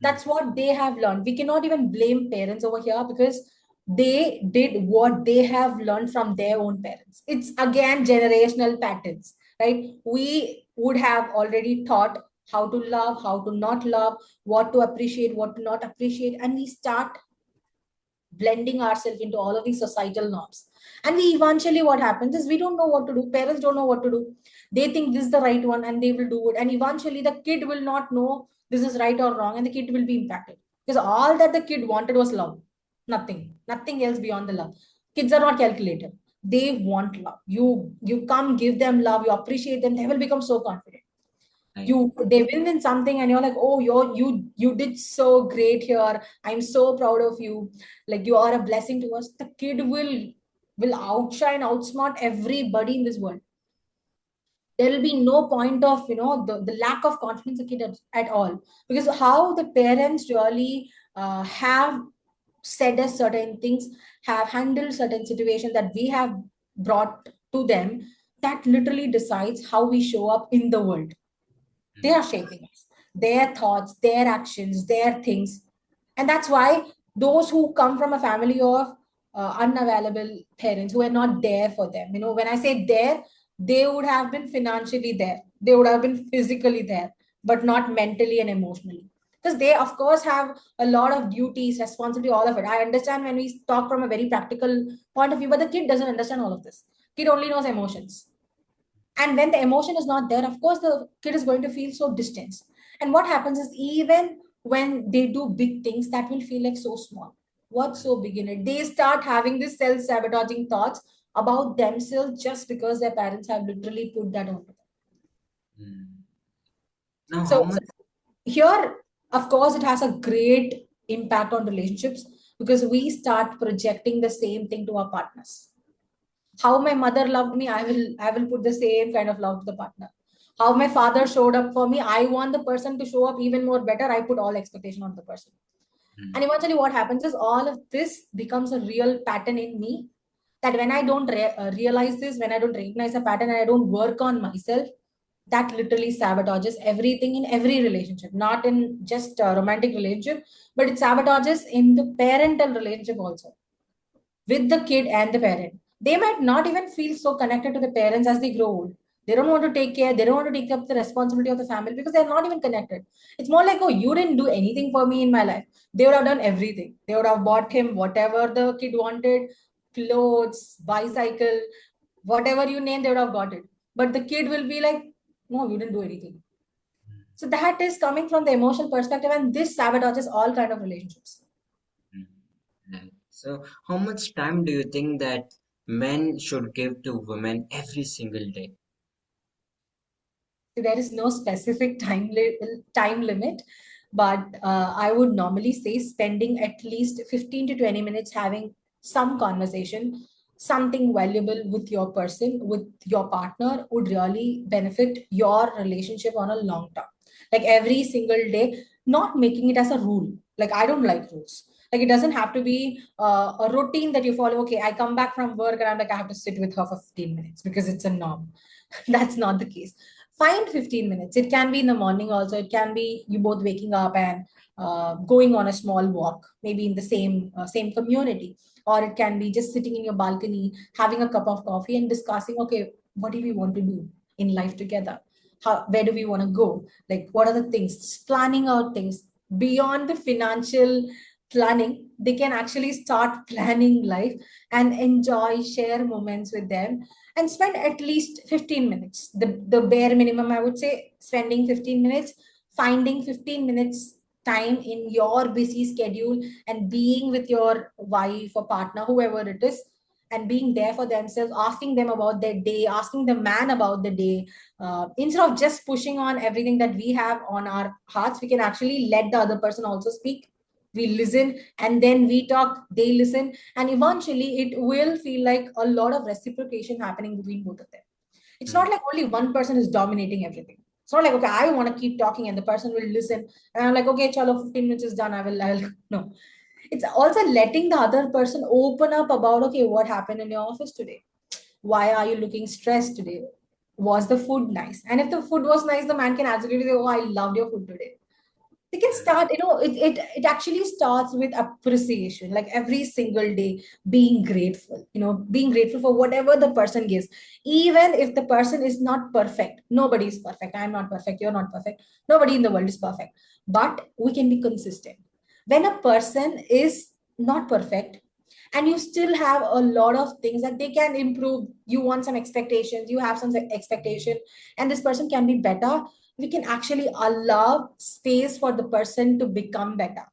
That's what they have learned. We cannot even blame parents over here, because they did what they have learned from their own parents. It's again generational patterns, right? We would have already taught how to love, how to not love, what to appreciate, what to not appreciate, and we start blending ourselves into all of these societal norms. And we eventually, what happens is, we don't know what to do. Parents don't know what to do. They think this is the right one and they will do it. And eventually, the kid will not know this is right or wrong, and the kid will be impacted, because all that the kid wanted was love. Nothing else beyond the love. Kids are not calculated. They want love. You come, give them love, you appreciate them, they will become so confident. They win in something and you're like, oh, you did so great here, I'm so proud of you, like you are a blessing to us. The kid will outshine, outsmart everybody in this world. There will be no point of the lack of confidence in the kid at all, because how the parents really have said us certain things, have handled certain situations that we have brought to them, that literally decides how we show up in the world. They are shaping us, their thoughts, their actions, their things. And that's why those who come from a family of unavailable parents, who are not there for them, when I say there, they would have been financially there, they would have been physically there, but not mentally and emotionally. Because they, of course, have a lot of duties, responsibility, all of it. I understand when we talk from a very practical point of view, but the kid doesn't understand all of this. Kid only knows emotions, and when the emotion is not there, of course, the kid is going to feel so distant. And what happens is, even when they do big things, that will feel like so small. What's so big in it? They start having this self-sabotaging thoughts about themselves, just because their parents have literally put that on them. Now, how So much? here, of course, it has a great impact on relationships, because we start projecting the same thing to our partners. How my mother loved me, I will put the same kind of love to the partner. How my father showed up for me, I want the person to show up even more better. I put all expectation on the person. Mm, And eventually what happens is all of this becomes a real pattern in me, that when I don't realize this, when I don't recognize a pattern and I don't work on myself, that literally sabotages everything in every relationship, not in just a romantic relationship, but it sabotages in the parental relationship also, with the kid and the parent. They might not even feel so connected to the parents as they grow old. They don't want to take care, they don't want to take up the responsibility of the family because they're not even connected. It's more like, oh, you didn't do anything for me in my life. They would have done everything. They would have bought him whatever the kid wanted, clothes, bicycle, whatever you name, they would have got it. But the kid will be like, no, you didn't do anything. So that is coming from the emotional perspective, and this sabotages all kind of relationships. mm. Right. So, how much time do you think that men should give to women every single day? There is no specific time limit, but I would normally say spending at least 15 to 20 minutes having some conversation, something valuable with your person, with your partner, would really benefit your relationship on a long term. Like every single day, not making it as a rule. Like I don't like rules. Like it doesn't have to be a routine that you follow. Okay, I come back from work and I'm like, I have to sit with her for 15 minutes because it's a norm. That's not the case. Find 15 minutes. It can be in the morning also. It can be you both waking up and going on a small walk, maybe in the same community, or it can be just sitting in your balcony, having a cup of coffee and discussing, okay, what do we want to do in life together? Where do we want to go? Like, what are the things? Planning out things beyond the financial planning. They can actually start planning life and enjoy, share moments with them, and spend at least 15 minutes. The bare minimum, I would say, spending 15 minutes, finding 15 minutes time in your busy schedule and being with your wife or partner, whoever it is, and being there for themselves, asking them about their day, asking the man about the day. Instead of just pushing on everything that we have on our hearts, we can actually let the other person also speak. We listen and then we talk, they listen, and eventually it will feel like a lot of reciprocation happening between both of them. It's not Mm, like only one person is dominating everything. It's not like, okay, I want to keep talking and the person will listen, and I'm like, okay, chalo, 15 minutes is done, I'll no. It's also letting the other person open up about, okay, what happened in your office today, why are you looking stressed today, was the food nice? And if the food was nice, the man can absolutely say, oh, I loved your food today. They can start, it actually starts with appreciation, like every single day being grateful, being grateful for whatever the person gives. Even if the person is not perfect, nobody is perfect, I'm not perfect, you're not perfect, nobody in the world is perfect, but we can be consistent. When a person is not perfect and you still have a lot of things that they can improve, you want some expectations, you have some expectation, and this person can be better, we can actually allow space for the person to become better.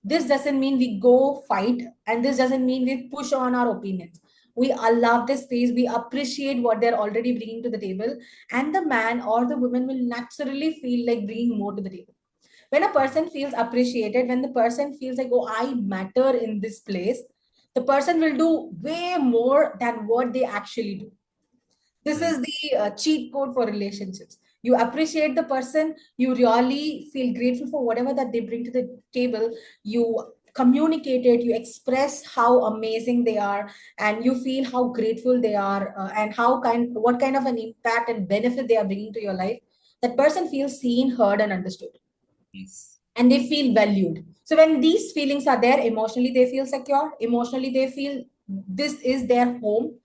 This doesn't mean we go fight, and this doesn't mean we push on our opinions. We allow this space, we appreciate what they're already bringing to the table, and the man or the woman will naturally feel like bringing more to the table. When a person feels appreciated, when the person feels like, oh, I matter in this place, the person will do way more than what they actually do. This mm, is the cheat code for relationships. You appreciate the person, you really feel grateful for whatever that they bring to the table, you communicate it, you express how amazing they are, and you feel how grateful they are, and what kind of an impact and benefit they are bringing to your life. That person feels seen, heard, and understood, yes. and they feel valued. So when these feelings are there, emotionally they feel secure, emotionally they feel this is their home,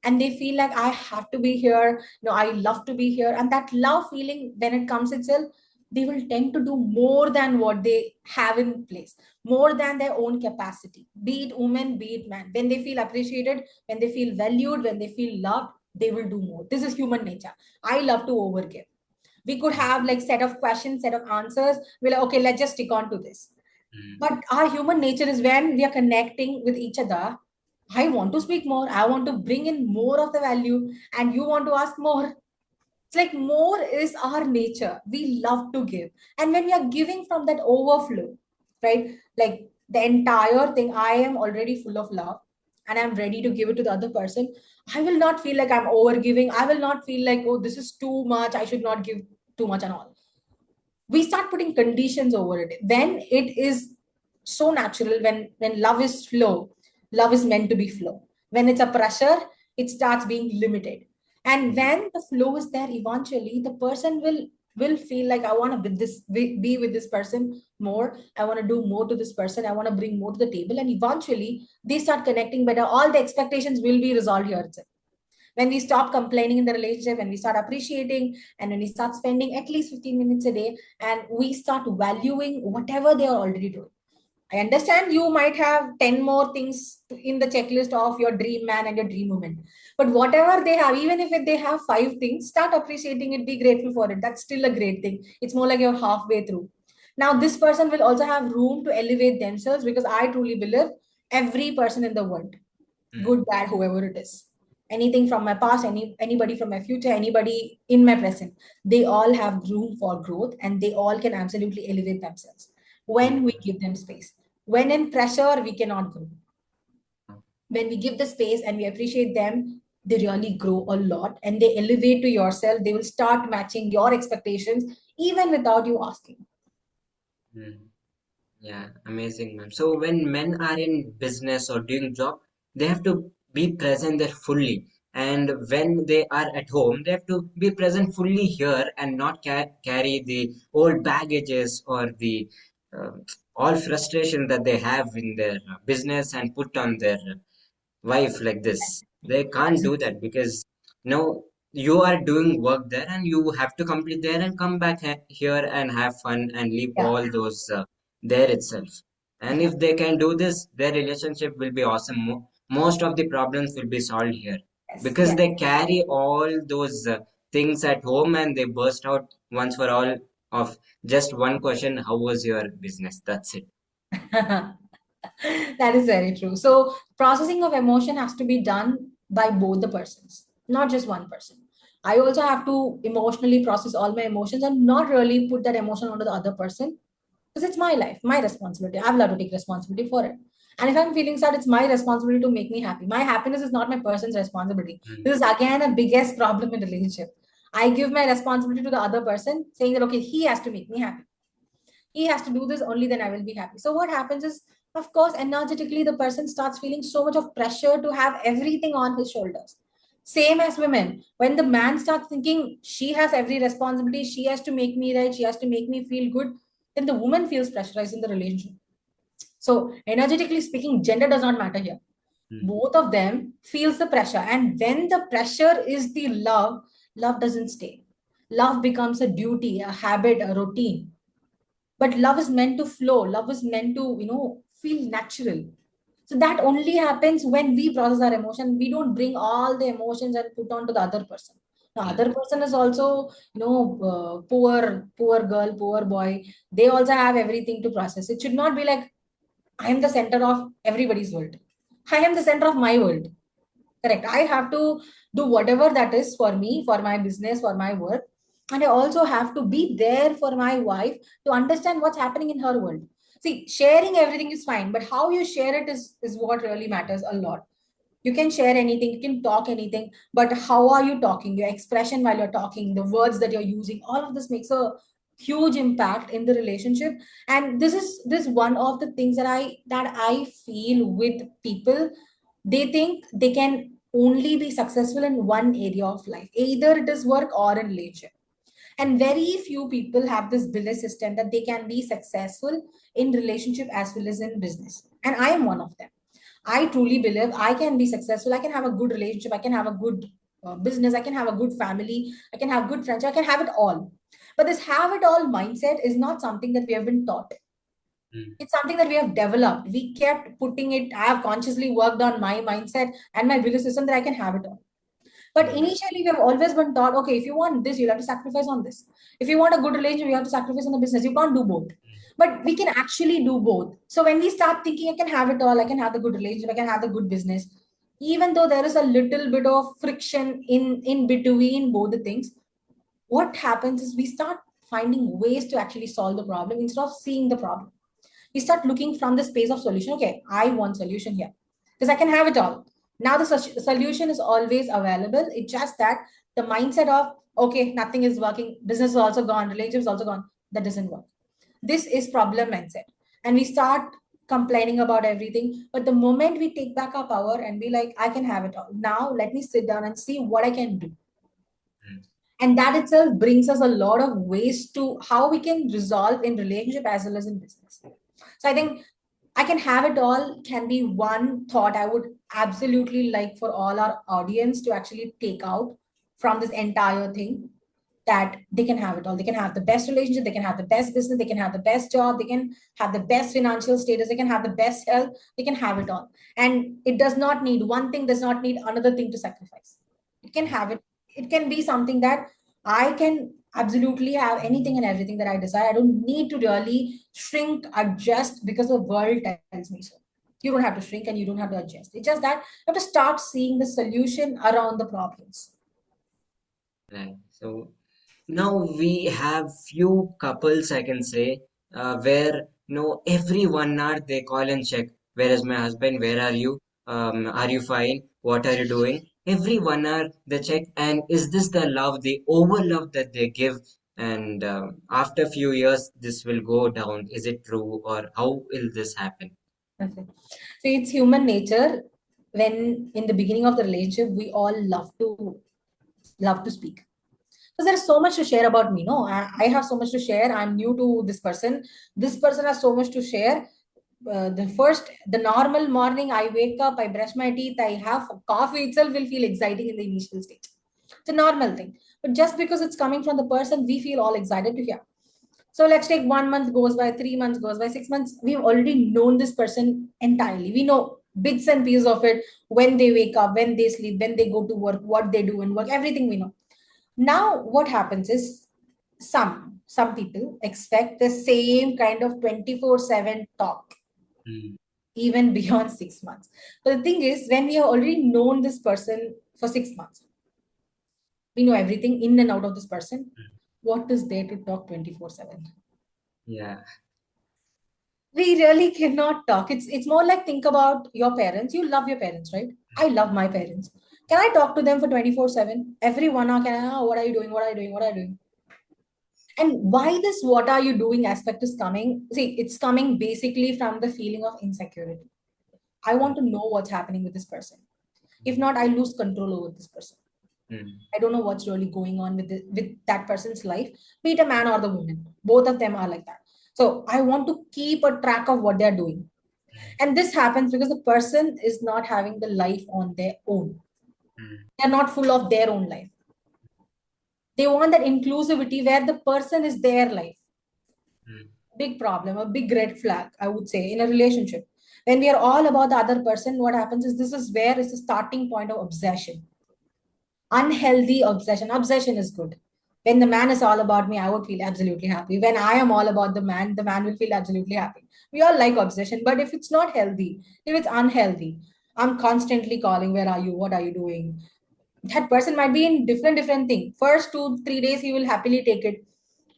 and they feel like I have to be here, I love to be here. And that love feeling, when it comes itself, they will tend to do more than what they have in place, more than their own capacity, be it woman, be it man. When they feel appreciated, when they feel valued, when they feel loved, they will do more. This is human nature. I love to overgive. We could Mm, have like set of questions, set of answers, we're like, okay, let's just stick on to this. mm, But our human nature is, when we are connecting with each other, I want to speak more, I want to bring in more of the value, and you want to ask more. It's like more is our nature. We love to give. And when we are giving from that overflow, right? Like the entire thing, I am already full of love and I'm ready to give it to the other person. I will not feel like I'm over giving. I will not feel like, oh, this is too much, I should not give too much and all. We start putting conditions over it. When it is so natural, when love is flow, love is meant to be flow. When it's a pressure, it starts being limited. And Mm, when the flow is there, eventually the person will feel like, I want to be with this person more. I want to do more to this person. I want to bring more to the table. And eventually they start connecting better. All the expectations will be resolved here itself. When we stop complaining in the relationship, when we start appreciating, and when we start spending at least 15 minutes a day, and we start valuing whatever they are already doing. I understand you might have 10 more things in the checklist of your dream man and your dream woman. But whatever they have, even if they have 5 things, start appreciating it, be grateful for it. That's still a great thing. It's more like you're halfway through. Now, this person will also have room to elevate themselves, because I truly believe every person in the world, mm, good, bad, whoever it is, anything from my past, anybody from my future, anybody in my present, they all have room for growth, and they all can absolutely elevate themselves when we mm. give them space. When in pressure, we cannot grow. When we give the space and we appreciate them, they really grow a lot, and they elevate to yourself. They will start matching your expectations even without you asking. Mm. Yeah, amazing, man. So when men are in business or doing job, they have to be present there fully. And when they are at home, they have to be present fully here and not carry the old baggages or the uh, all frustration that they have in their business and put on their wife like this. They can't do Absolutely. that because no, you are doing work there and you have to complete there and come back here and have fun and leave Yeah. all those there itself. And Yeah. if they can do this, their relationship will be awesome. Most of the problems will be solved here Yes. because Yes. they carry all those things at home and they burst out once for all of just one question: how was your business? That's it. That is very true. So, processing of emotion has to be done by both the persons, not just one person. I also have to emotionally process all my emotions and not really put that emotion onto the other person, because it's my life, my responsibility. I've got to take responsibility for it. And if I'm feeling sad, it's my responsibility to make me happy. My happiness is not my person's responsibility. Mm, This is again a biggest problem in relationship. I give my responsibility to the other person, saying that okay, he has to make me happy. He has to do this, only then I will be happy. So what happens is, of course, energetically the person starts feeling so much of pressure to have everything on his shoulders. Same as women, when the man starts thinking she has every responsibility, she has to make me right, she has to make me feel good, then the woman feels pressurized in the relationship. So energetically speaking, gender does not matter here. mm, Both of them feels the pressure, and when the pressure is the love, love doesn't stay. Love becomes a duty, a habit, a routine. But love is meant to flow, love is meant to feel natural. So that only happens when we process our emotion. We don't bring all the emotions and put on to the other person. The yeah. other person is also poor girl, poor boy. They also have everything to process. It should not be like I am the center of everybody's world. I am the center of my world. Correct. I have to do whatever that is for me, for my business, for my work. And I also have to be there for my wife to understand what's happening in her world. See, sharing everything is fine, but how you share it is what really matters a lot. You can share anything, you can talk anything, but how are you talking? Your expression while you're talking, the words that you're using, all of this makes a huge impact in the relationship. And this one of the things that I feel with people. They think they can only be successful in one area of life, either it is work or in relationship. And very few people have this belief system that they can be successful in relationship as well as in business, and I am one of them. I truly believe I can be successful. I can have a good relationship. I can have a good business. I can have a good family. I can have good friends. I can have it all. But this have it all mindset is not something that we have been taught. Mm, It's something that we have developed. We kept putting it. I have consciously worked on my mindset and my belief system that I can have it all. But mm, initially, we have always been taught, okay, if you want this, you'll have to sacrifice on this. If you want a good relationship, you have to sacrifice on the business. You can't do both. But we can actually do both. So when we start thinking, I can have it all, I can have the good relationship, I can have the good business, even though there is a little bit of friction in between both the things, what happens is we start finding ways to actually solve the problem instead of seeing the problem. We start looking from the space of solution. Okay, I want solution here because I can have it all. Now the solution is always available. It's just that the mindset of, okay, nothing is working, business is also gone, relationship is also gone, that doesn't work. This is problem mindset. And we start complaining about everything. But the moment we take back our power and be like, I can have it all. Now let me sit down and see what I can do. And that itself brings us a lot of ways to how we can resolve in relationship as well as in business. So I think I can have it all can be one thought I would absolutely like for all our audience to actually take out from this entire thing, that they can have it all. They can have the best relationship, they can have the best business, they can have the best job, they can have the best financial status, they can have the best health, they can have it all. And it does not need one thing, does not need another thing to sacrifice. It can have it. It can be something that I can absolutely have anything and everything that I desire. I don't need to really shrink, adjust because the world tells me so. You don't have to shrink and you don't have to adjust. It's just that you have to start seeing the solution around the problems. Right. So now we have few couples, I can say, where every 1 hour they call and check, where is my husband? Where are you? Are you fine? What are you doing? Every 1 hour they check, and is this the love, the over love that they give? And after few years, this will go down. Is it true, or how will this happen? Okay. So it's human nature. When in the beginning of the relationship, we all love to speak. Because there's so much to share about me. No, I have so much to share. I'm new to this person. This person has so much to share. The normal morning, I wake up, I brush my teeth, I have coffee itself will feel exciting in the initial stage. It's a normal thing. But just because it's coming from the person, we feel all excited to hear. So let's take 1 month goes by, 3 months goes by, 6 months. We've already known this person entirely. We know bits and pieces of it, when they wake up, when they sleep, when they go to work, what they do in work, everything we know. Now, what happens is some people expect the same kind of 24/7 talk, Mm. even beyond 6 months. But the thing is, when we have already known this person for 6 months, we know everything in and out of this person. What is there to talk 24/7? Yeah. We really cannot talk. It's more like, think about your parents. You love your parents, right? I love my parents. Can I talk to them for 24/7? Every 1 hour, can I, oh, what are you doing? What are you doing? What are you doing? And why this what are you doing aspect is coming? See, it's coming basically from the feeling of insecurity. I want to know what's happening with this person. If not, I lose control over this person. Mm. I don't know what's really going on with that person's life, be it a man or the woman. Both of them are like that. So I want to keep a track of what they're doing. And this happens because the person is not having the life on their own. Mm. They're not full of their own life. They want that inclusivity where the person is their life. Mm. Big problem, a big red flag, I would say, in a relationship. When we are all about the other person, what happens is this is where is the starting point of obsession. Unhealthy obsession. Obsession is good. When the man is all about me, I would feel absolutely happy. When I am all about the man will feel absolutely happy. We all like obsession, but if it's not healthy, if it's unhealthy, I'm constantly calling, where are you? What are you doing? That person might be in different thing. First 2 3 days he will happily take it.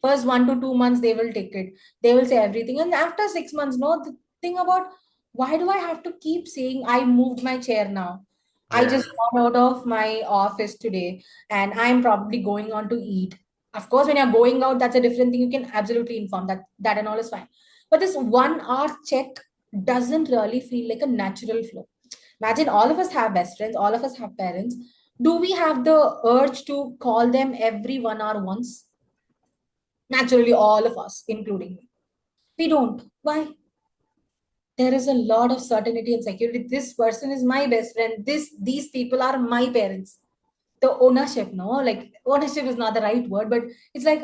First 1 to 2 months they will take it. They will say everything, and after 6 months, no, the thing about, why do I have to keep saying I moved my chair now? I Yeah. just got out of my office today and I'm probably going on to eat. Of course, when you're going out, that's a different thing. You can absolutely inform that and all is fine. But this 1 hour check doesn't really feel like a natural flow. Imagine all of us have best friends, all of us have parents. Do we have the urge to call them every 1 hour once? Naturally, all of us, including me. We don't. Why? There is a lot of certainty and security. This person is my best friend. These people are my parents. The ownership, no, like ownership is not the right word, but it's like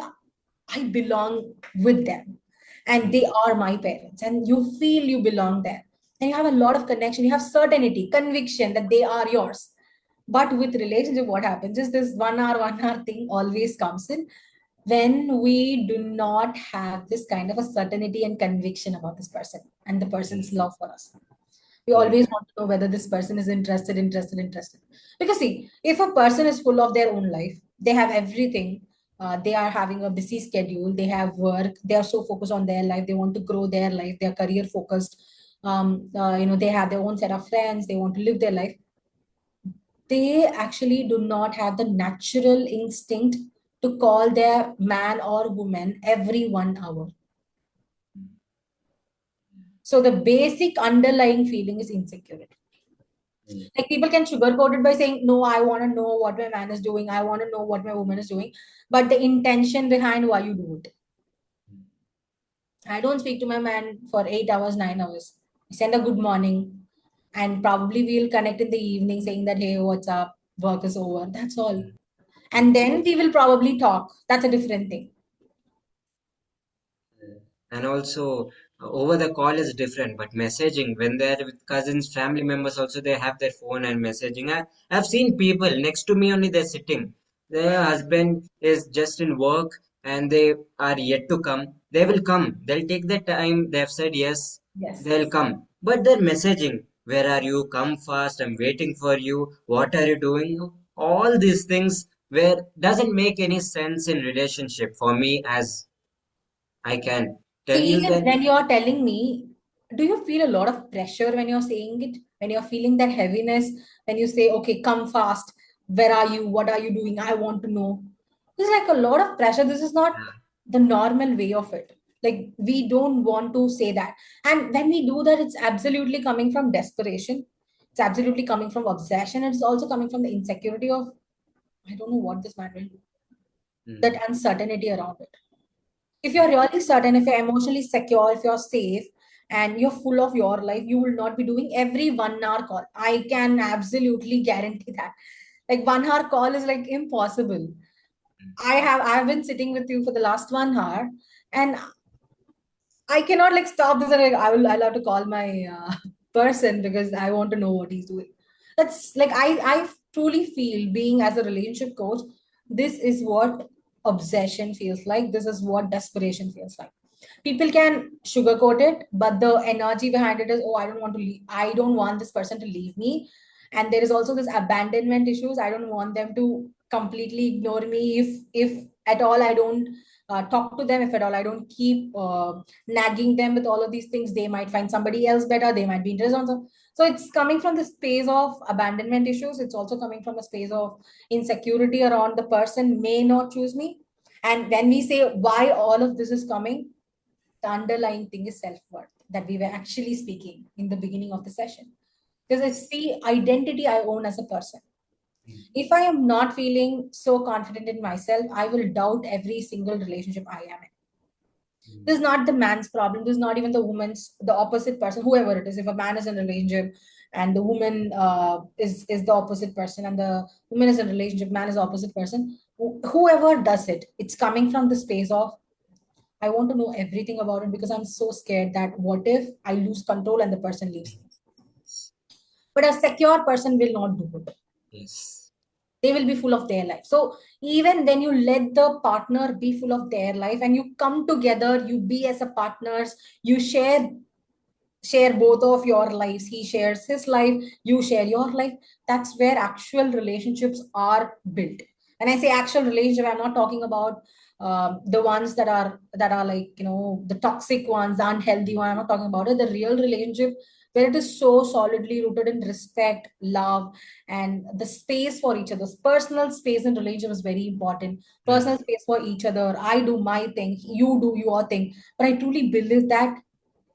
I belong with them, and Mm. they are my parents, and you feel you belong there, and you have a lot of connection. You have certainty, conviction that they are yours. But with relationship, what happens is this 1 hour thing always comes in when we do not have this kind of a certainty and conviction about this person and the person's Mm. love for us. We Yeah. always want to know whether this person is interested. Because see, if a person is full of their own life, they have everything. They are having a busy schedule. They have work. They are so focused on their life. They want to grow their life. They are career focused. They have their own set of friends. They want to live their life. they actually do not have the natural instinct to call their man or woman every 1 hour. So the basic underlying feeling is insecurity. Mm. Like people can sugarcoat it by saying, no, I want to know what my man is doing. I want to know what my woman is doing. But the intention behind why you do it. I don't speak to my man for 8 hours, 9 hours. I send a good morning and probably we'll connect in the evening saying that, hey, what's up? Work is over. That's all. And then we will probably talk. That's a different thing. And also, over the call is different, but messaging, when they're with cousins, family members, also they have their phone and messaging. I've seen people next to me only, they're sitting. Their husband is just in work and they are yet to come. They will come. They'll take their time. They've said yes, Yes. they'll come. But they're messaging. Where are you? Come fast. I'm waiting for you. What are you doing? All these things where doesn't make any sense in relationship for me, as I can tell See, you even that. when you're telling me, do you feel a lot of pressure when you're saying it? When you're feeling that heaviness, when you say, okay, come fast, where are you? What are you doing? I want to know. There's like a lot of pressure. This is not the normal way of it. Like, we don't want to say that. And when we do that, it's absolutely coming from desperation. It's absolutely coming from obsession. It's also coming from the insecurity of, I don't know what this man will do. Mm, That uncertainty around it. If you're really certain, if you're emotionally secure, if you're safe and you're full of your life, you will not be doing every 1 hour call. I can absolutely guarantee that. Like 1 hour call is like impossible. I've been sitting with you for the last 1 hour and I cannot like stop this and like I'll have to call my person because I want to know what he's doing. That's like I truly feel being as a relationship coach, this is what obsession feels like. This is what desperation feels like. People can sugarcoat it, but the energy behind it is, oh, I don't want to leave. I don't want this person to leave me. And there is also this abandonment issues. I don't want them to completely ignore me if at all I don't talk to them, if at all I don't keep nagging them with all of these things, they might find somebody else better, they might be interested on some. So it's coming from the space of abandonment issues. It's also coming from a space of insecurity around the person may not choose me. And when we say why all of this is coming, the underlying thing is self-worth that we were actually speaking in the beginning of the session, because it's the identity I own as a person. If I am not feeling so confident in myself, I will doubt every single relationship I am in. This is not the man's problem. This is not even the woman's, the opposite person, whoever it is. If a man is in a relationship and the woman is the opposite person, and the woman is in a relationship, man is the opposite person, whoever does it, it's coming from the space of, I want to know everything about it because I'm so scared that what if I lose control and the person leaves me. But a secure person will not do it. yes. They will be full of their life. So even when you let the partner be full of their life and you come together, you be as a partners, you share both of your lives. He shares his life, you share your life. That's where actual relationships are built. And I say actual relationship, I'm not talking about the ones that are like, the toxic ones, the unhealthy one. I'm not talking about it. The real relationship where it is so solidly rooted in respect, love, and the space for each other. Personal space in relationship is very important. Mm, Personal space for each other. I do my thing, you do your thing. But I truly believe that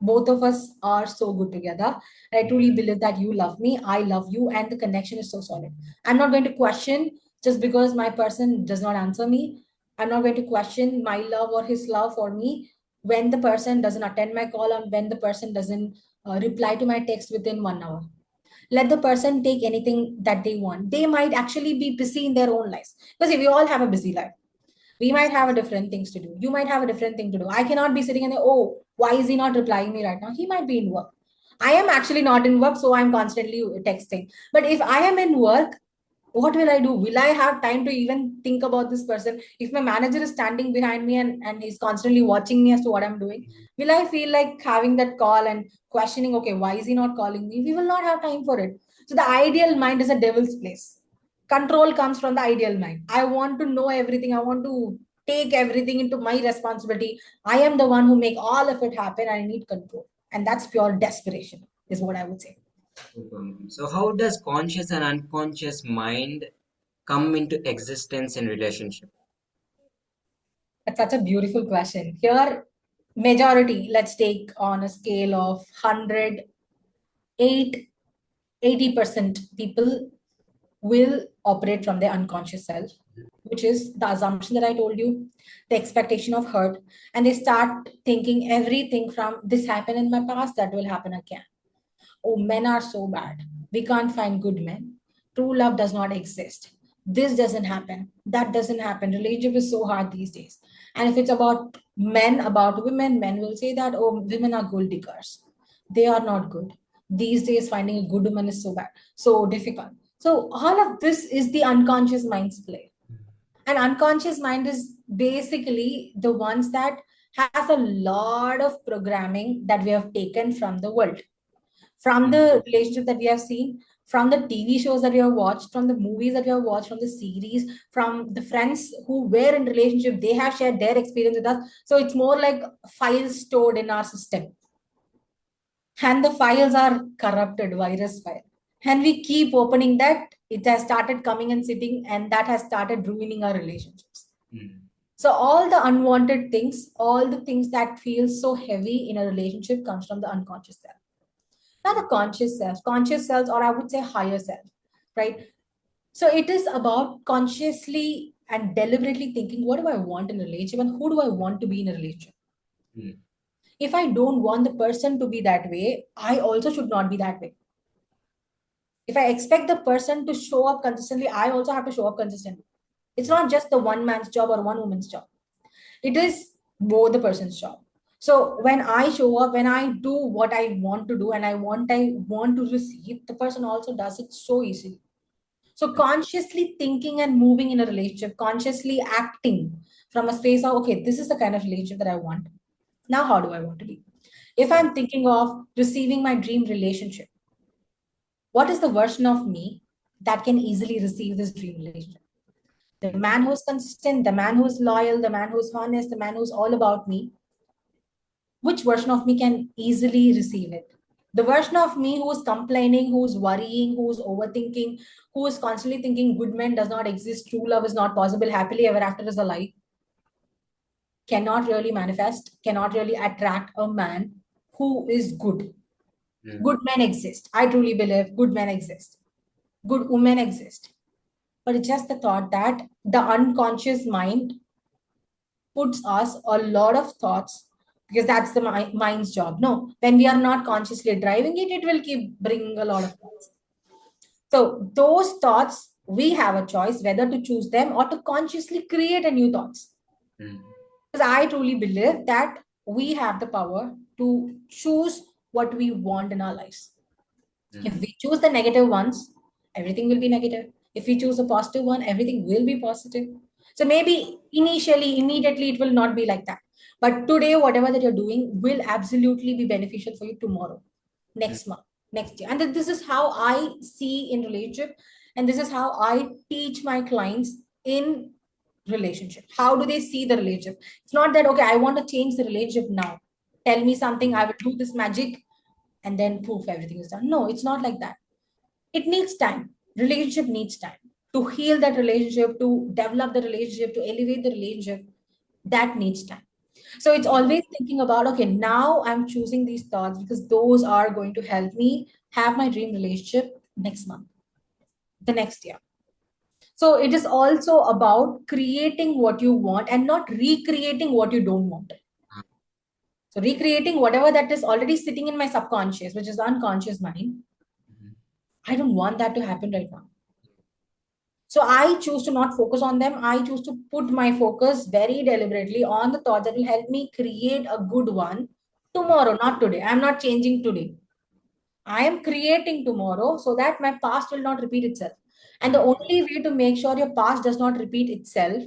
both of us are so good together. And I truly believe that you love me, I love you, and the connection is so solid. I'm not going to question just because my person does not answer me. I'm not going to question my love or his love for me when the person doesn't attend my call and when the person doesn't reply to my text within 1 hour. Let the person take anything that they want. They might actually be busy in their own lives, because if we all have a busy life, we might have a different things to do. You might have a different thing to do. I cannot be sitting in the, oh, why is he not replying me right now? He might be in work. I am actually not in work, so I'm constantly texting. But if I am in work, what will I do? Will I have time to even think about this person? If my manager is standing behind me and he's constantly watching me as to what I'm doing, will I feel like having that call and questioning, okay, why is he not calling me? We will not have time for it. So the ideal mind is a devil's place. Control comes from the ideal mind. I want to know everything. I want to take everything into my responsibility. I am the one who make all of it happen. I need control. And that's pure desperation, is what I would say. So how does conscious and unconscious mind come into existence in relationship? That's such a beautiful question. Here, majority, let's take on a scale of 100, 80% people will operate from their unconscious self, which is the assumption that I told you, the expectation of hurt, and they start thinking everything from this happened in my past, that will happen again. Oh, men are so bad. We can't find good men. True love does not exist. This doesn't happen. That doesn't happen. Relationship is so hard these days. And if it's about men, about women, men will say that, oh, women are gold diggers. They are not good. These days, finding a good woman is so bad, so difficult. So, all of this is the unconscious mind's play. And unconscious mind is basically the ones that has a lot of programming that we have taken from the world, from Mm. the relationship that we have seen, from the TV shows that we have watched, from the movies that we have watched, from the series, from the friends who were in relationship, they have shared their experience with us. So it's more like files stored in our system. And the files are corrupted, virus file. And we keep opening that, it has started coming and sitting, and that has started ruining our relationships. Mm. So all the unwanted things, all the things that feel so heavy in a relationship comes from the unconscious self. Not the conscious selves, or I would say higher self, right? So it is about consciously and deliberately thinking, what do I want in a relationship and who do I want to be in a relationship? Mm. If I don't want the person to be that way, I also should not be that way. If I expect the person to show up consistently, I also have to show up consistently. It's not just the one man's job or one woman's job. It is both the person's job. So when I show up, when I do what I want to do and I want to receive, the person also does it so easily. So consciously thinking and moving in a relationship, consciously acting from a space of, okay, this is the kind of relationship that I want. Now, how do I want to be? If I'm thinking of receiving my dream relationship, what is the version of me that can easily receive this dream relationship? The man who's consistent, the man who's loyal, the man who's honest, the man who's all about me. Which version of me can easily receive it? The version of me who's complaining, who's worrying, who's overthinking, who is constantly thinking good men does not exist, true love is not possible, happily ever after is a lie, cannot really manifest, cannot really attract a man who is good. Mm. Good men exist. I truly believe good men exist. Good women exist. But it's just the thought that the unconscious mind puts us a lot of thoughts, because that's the mind's job. No, when we are not consciously driving it, it will keep bringing a lot of thoughts. So those thoughts, we have a choice whether to choose them or to consciously create a new thoughts. Mm. Because I truly believe that we have the power to choose what we want in our lives. If Mm. we choose the negative ones, everything will be negative. If we choose a positive one, everything will be positive. So maybe initially, immediately, it will not be like that. But today, whatever that you're doing will absolutely be beneficial for you tomorrow, Mm. next month, next year. And this is how I see in relationship, and this is how I teach my clients in relationship. How do they see the relationship? It's not that okay, I want to change the relationship now. Tell me something, I will do this magic, and then poof, everything is done. No, it's not like that. It needs time. Relationship needs time to heal that relationship, to develop the relationship, to elevate the relationship. That needs time. So it's always thinking about, okay, now I'm choosing these thoughts because those are going to help me have my dream relationship next month, the next year. So it is also about creating what you want and not recreating what you don't want. So recreating whatever that is already sitting in my subconscious, which is the unconscious mind, Mhm. I don't want that to happen right now. So I choose to not focus on them. I choose to put my focus very deliberately on the thoughts that will help me create a good one tomorrow, not today. I'm not changing today. I am creating tomorrow so that my past will not repeat itself. And the Mm. only way to make sure your past does not repeat itself,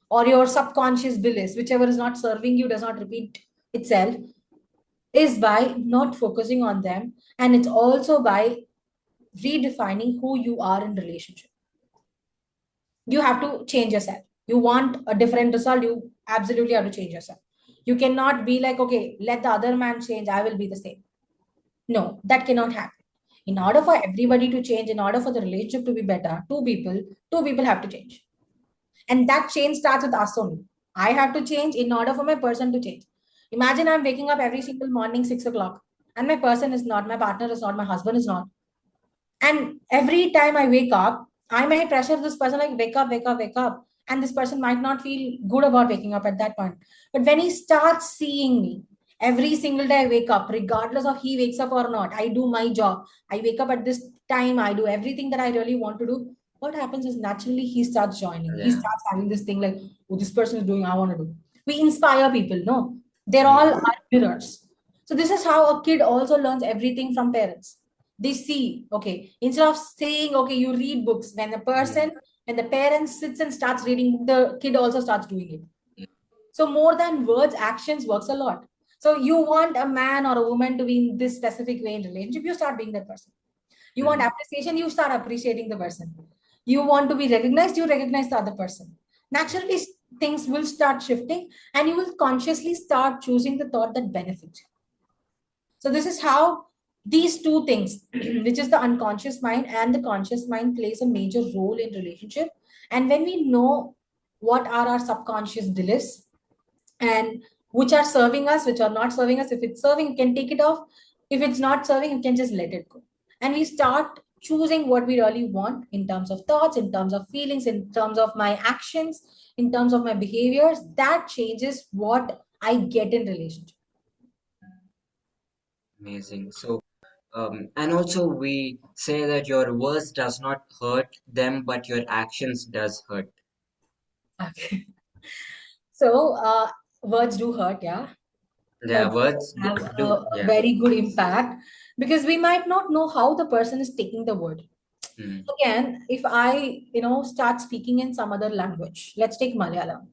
or your subconscious beliefs, whichever is not serving you, does not repeat itself, is by not focusing on them. And it's also by redefining who you are in relationship. You have to change yourself. You want a different result, you absolutely have to change yourself. You cannot be like, okay, let the other man change, I will be the same. No, that cannot happen. In order for everybody to change, in order for the relationship to be better, two people have to change. And that change starts with us only. I have to change in order for my person to change. Imagine I'm waking up every single morning, 6 o'clock, and my person is not, my partner is not, my husband is not. And every time I wake up, I may pressure this person like, wake up, wake up, wake up. And this person might not feel good about waking up at that point. But when he starts seeing me, every single day I wake up, regardless of he wakes up or not, I do my job. I wake up at this time, I do everything that I really want to do. What happens is naturally he starts joining. He Yeah. starts having this thing like, oh, this person is doing, I want to do. We inspire people, no? They're all Mm. our mirrors. So this is how a kid also learns everything from parents. They see, okay, instead of saying, okay, you read books, Mm. when the parent sits and starts reading, the kid also starts doing it. Yeah. So more than words, actions works a lot. So you want a man or a woman to be in this specific way in relationship, you start being that person. You want Mm. appreciation, you start appreciating the person. You want to be recognized, you recognize the other person. Naturally, things will start shifting, and you will consciously start choosing the thought that benefits you. So this is how these two things, which is the unconscious mind and the conscious mind, plays a major role in relationship. And when we know what are our subconscious beliefs and which are serving us, which are not serving us, if it's serving, you can take it off. If it's not serving, you can just let it go. And we start choosing what we really want in terms of thoughts, in terms of feelings, in terms of my actions, in terms of my behaviors. That changes what I get in relationship. Amazing. So, and also we say that your words does not hurt them, but your actions does hurt. Okay. So, words do hurt, yeah. Yeah, Words words have do. a Yeah. very good impact because we might not know how the person is taking the word. Mm. Again, if I, start speaking in some other language, let's take Malayalam.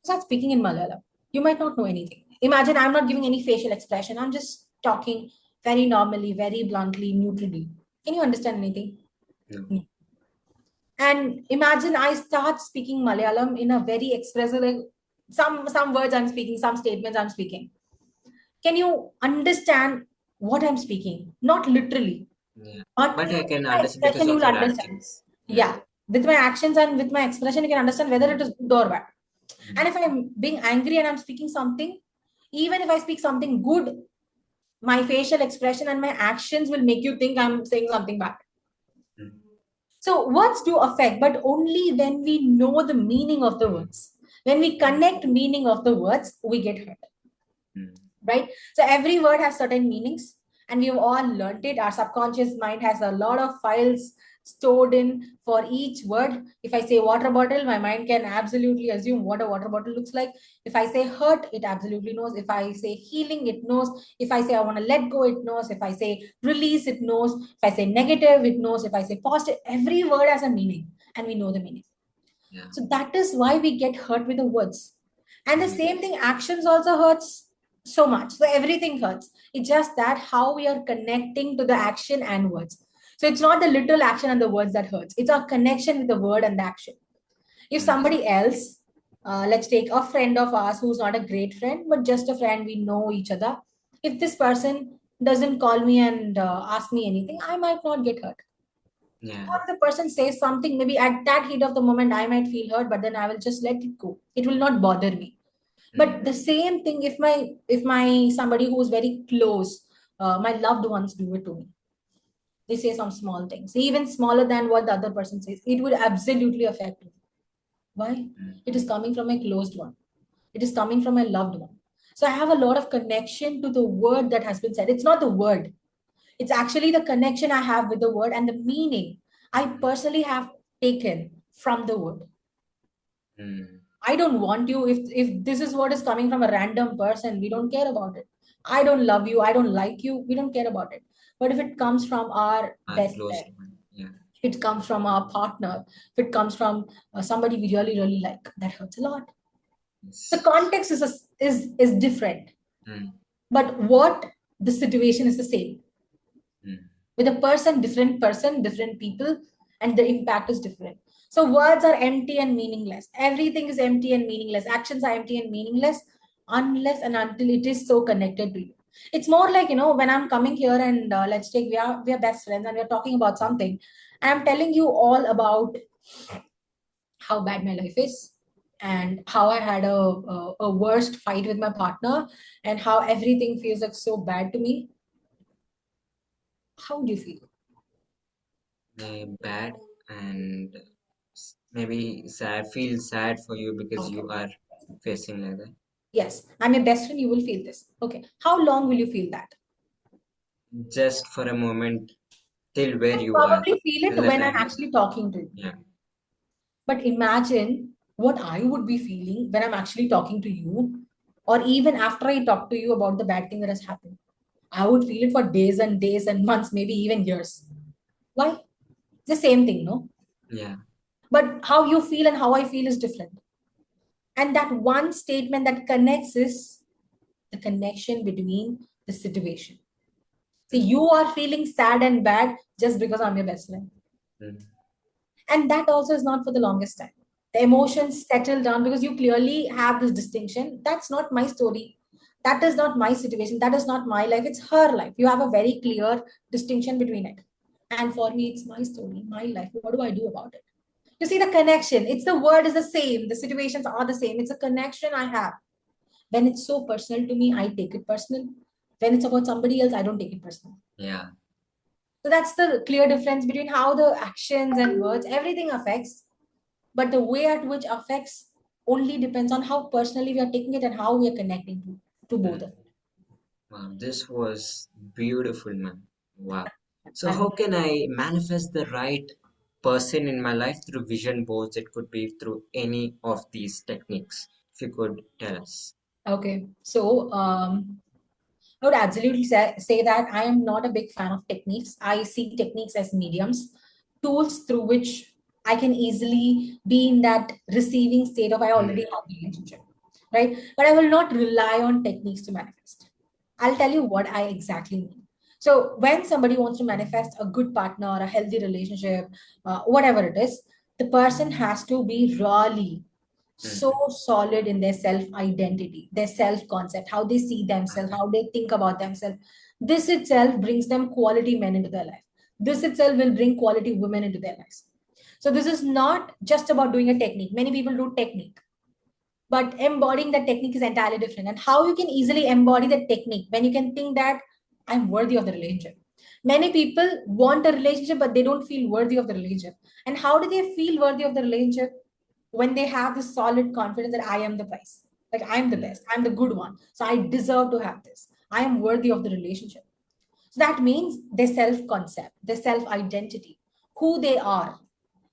Start speaking in Malayalam. You might not know anything. Imagine I'm not giving any facial expression. I'm just talking very normally, very bluntly, neutrally. Can you understand anything? No. No. And imagine I start speaking Malayalam in a very expressive, like some words I'm speaking, some statements I'm speaking. Can you understand what I'm speaking? Not literally, Yeah. but But I with can my understand because expression, you of will your understand. actions. Yeah. Yeah, with my actions and with my expression, you can understand whether it Mm. is good or bad. And Mm. if I'm being angry and I'm speaking something, even if I speak something good, my facial expression and my actions will make you think I'm saying something bad. Mm. So words do affect, but only when we know the meaning of the words. When we connect meaning of the words, we get hurt, Mm. right? So every word has certain meanings, and we've all learned it. Our subconscious mind has a lot of files stored in for each word. If I say water bottle, my mind can absolutely assume what a water bottle looks like. If I say hurt, it absolutely knows. If I say healing, it knows. If I say I want to let go, it knows. If I say release, it knows. If I say negative, it knows. If I say positive, every word has a meaning, and we know the meaning. Yeah. So that is why we get hurt with the words. And the Mm. same thing, actions also hurts so much. So everything hurts. It's just that how we are connecting to the action and words. So it's not the little action and the words that hurts. It's our connection with the word and the action. If Mm. somebody else, let's take a friend of ours who's not a great friend, but just a friend, we know each other. If this person doesn't call me and ask me anything, I might not get hurt. Yeah. Or the person says something, maybe at that heat of the moment, I might feel hurt, but then I will just let it go. It will not bother me. But Mm. the same thing, if my somebody who is very close, my loved ones do it to me. They say some small things, even smaller than what the other person says. It would absolutely affect me. Why? Mm. It is coming from my closed one. It is coming from my loved one. So I have a lot of connection to the word that has been said. It's not the word. It's actually the connection I have with the word and the meaning I personally have taken from the word. Mm. I don't want you. If this is what is coming from a random person, we don't care about it. I don't love you. I don't like you. We don't care about it. But if it comes from our best Closed friend, one. Yeah. if it comes from our partner, if it comes from somebody we really really like, that hurts a lot. The Yes. context is different, Mm. but what the situation is the same. Mm. With a person, different people, and the impact is different. So words are empty and meaningless. Everything is empty and meaningless. Actions are empty and meaningless unless and until it is so connected to you. It's more like, when I'm coming here and let's take, we are best friends and we're talking about something. And I'm telling you all about how bad my life is and how I had a worst fight with my partner and how everything feels like so bad to me. How do you feel? Bad and maybe sad. Feel sad for you because Okay. you are facing like that. Yes, I'm your best friend. You will feel this. Okay. How long will you feel that? Just for a moment, till where I'll you are, probably feel till it the when I'm time. actually talking to you. Yeah. But imagine what I would be feeling when I'm actually talking to you, or even after I talk to you about the bad thing that has happened. I would feel it for days and months, maybe even years. Why? The same thing, no? Yeah. But how you feel and how I feel is different. And that one statement that connects is the connection between the situation. See, Mm, you are feeling sad and bad just because I'm your best friend. mm, And that also is not for the longest time. The emotions settle down because you clearly have this distinction. That's not my story. That is not my situation. That is not my life. It's her life. You have a very clear distinction between it. And for me, it's my story, my life. What do I do about it? You see the connection. It's the word is the same. The situations are the same. It's a connection I have. When it's so personal to me, I take it personal. When it's about somebody else, I don't take it personal. yeah. So that's the clear difference between how the actions and words, everything affects, but the way at which affects only depends on how personally we are taking it and how we are connecting to both of Mm. it. Wow, this was beautiful, man. Wow. So I'm how can I manifest the right person in my life through vision boards? It could be through any of these techniques. If you could tell us. okay. So I would absolutely say that I am not a big fan of techniques. I see techniques as mediums, tools through which I can easily be in that receiving state of I already Mm, have the relationship, right? But I will not rely on techniques to manifest. I'll tell you what I exactly mean. So when somebody wants to manifest a good partner, a healthy relationship, whatever it is, the person has to be really so mm, solid in their self identity, their self concept, how they see themselves, how they think about themselves. This itself brings them quality men into their life. This itself will bring quality women into their lives. So this is not just about doing a technique. Many people do technique, but embodying that technique is entirely different. And how you can easily embody the technique when you can think that I'm worthy of the relationship. Many people want a relationship, but they don't feel worthy of the relationship. And how do they feel worthy of the relationship? When they have this solid confidence that I am the price, like I'm the mm, best, I'm the good one, so I deserve to have this, I am worthy of the relationship. So that means their self concept, their self identity, who they are.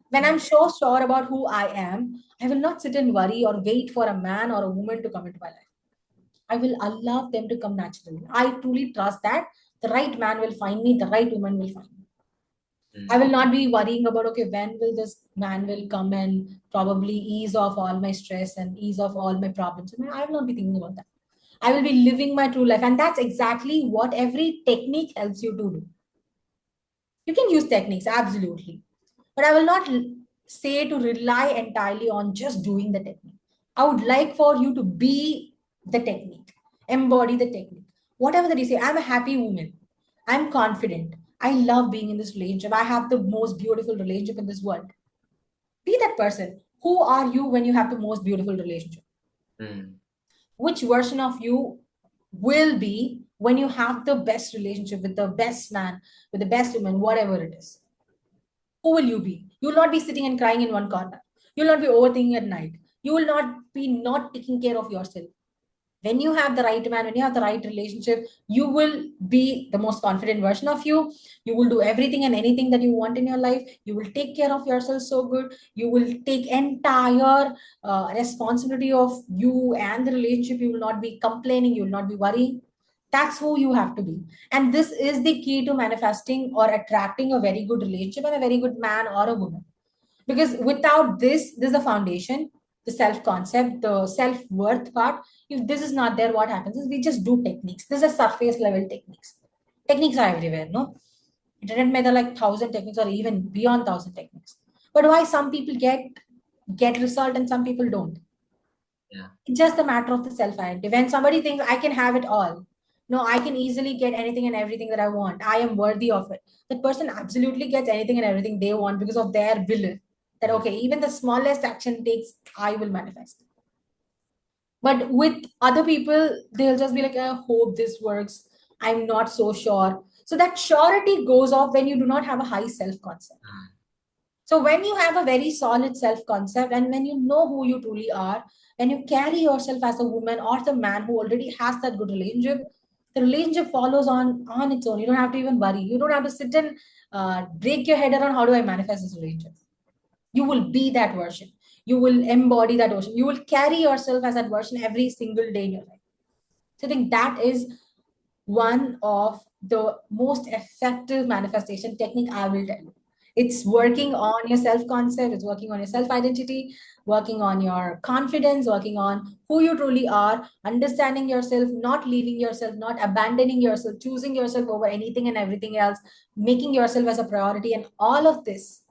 When I'm mm, so sure about who I am, I will not sit and worry or wait for a man or a woman to come into my life. I will allow them to come naturally. I truly trust that the right man will find me, the right woman will find me. I mm, will not be worrying about, okay, when will this man will come and probably ease off all my stress and ease off all my problems. I will not be thinking about that. I will be living my true life. And that's exactly what every technique helps you to do. You can use techniques, absolutely. But I will not say to rely entirely on just doing the technique. I would like for you to be the technique, embody the technique. Whatever that you say, I'm a happy woman. I'm confident. I love being in this relationship. I have the most beautiful relationship in this world. Be that person. Who are you when you have the most beautiful relationship? mm. Which version of you will be when you have the best relationship with the best man, with the best woman, whatever it is? Who will you be? You will not be sitting and crying in one corner. You will not be overthinking at night. You will not be not taking care of yourself. When you have the right man, when you have the right relationship, you will be the most confident version of you. You will do everything and anything that you want in your life. You will take care of yourself so good. You will take entire responsibility of you and the relationship. You will not be complaining. You will not be worrying. That's who you have to be. And this is the key to manifesting or attracting a very good relationship and a very good man or a woman. Because without this is the foundation, the self concept, the self worth part. If this is not there, what happens is we just do techniques. This is surface level techniques. Techniques are everywhere, no? Internet may there like thousand techniques or even beyond thousand techniques. But why some people get result and some people don't? Yeah. It's just a matter of the self identity. When somebody thinks I can have it all, No, I can easily get anything and everything that I want. I am worthy of it. That person absolutely gets anything and everything they want because of their belief that, Mm. okay, even the smallest action takes, I will manifest. But with other people, they'll just be like, I hope this works. I'm not so sure. So that surety goes off when you do not have a high self concept. Mm. So when you have a very solid self concept and when you know who you truly are, when you carry yourself as a woman or the man who already has that good relationship, the relationship follows on its own. You don't have to even worry. You don't have to sit and break your head around how do I manifest this relationship. You will be that version. You will embody that version. You will carry yourself as that version every single day in your life. So I think that is one of the most effective manifestation technique I will tell you. It's working on your self concept, it's working on your self identity, working on your confidence, working on who you truly are, understanding yourself, not leaving yourself, not abandoning yourself, choosing yourself over anything and everything else, making yourself as a priority. And all of this,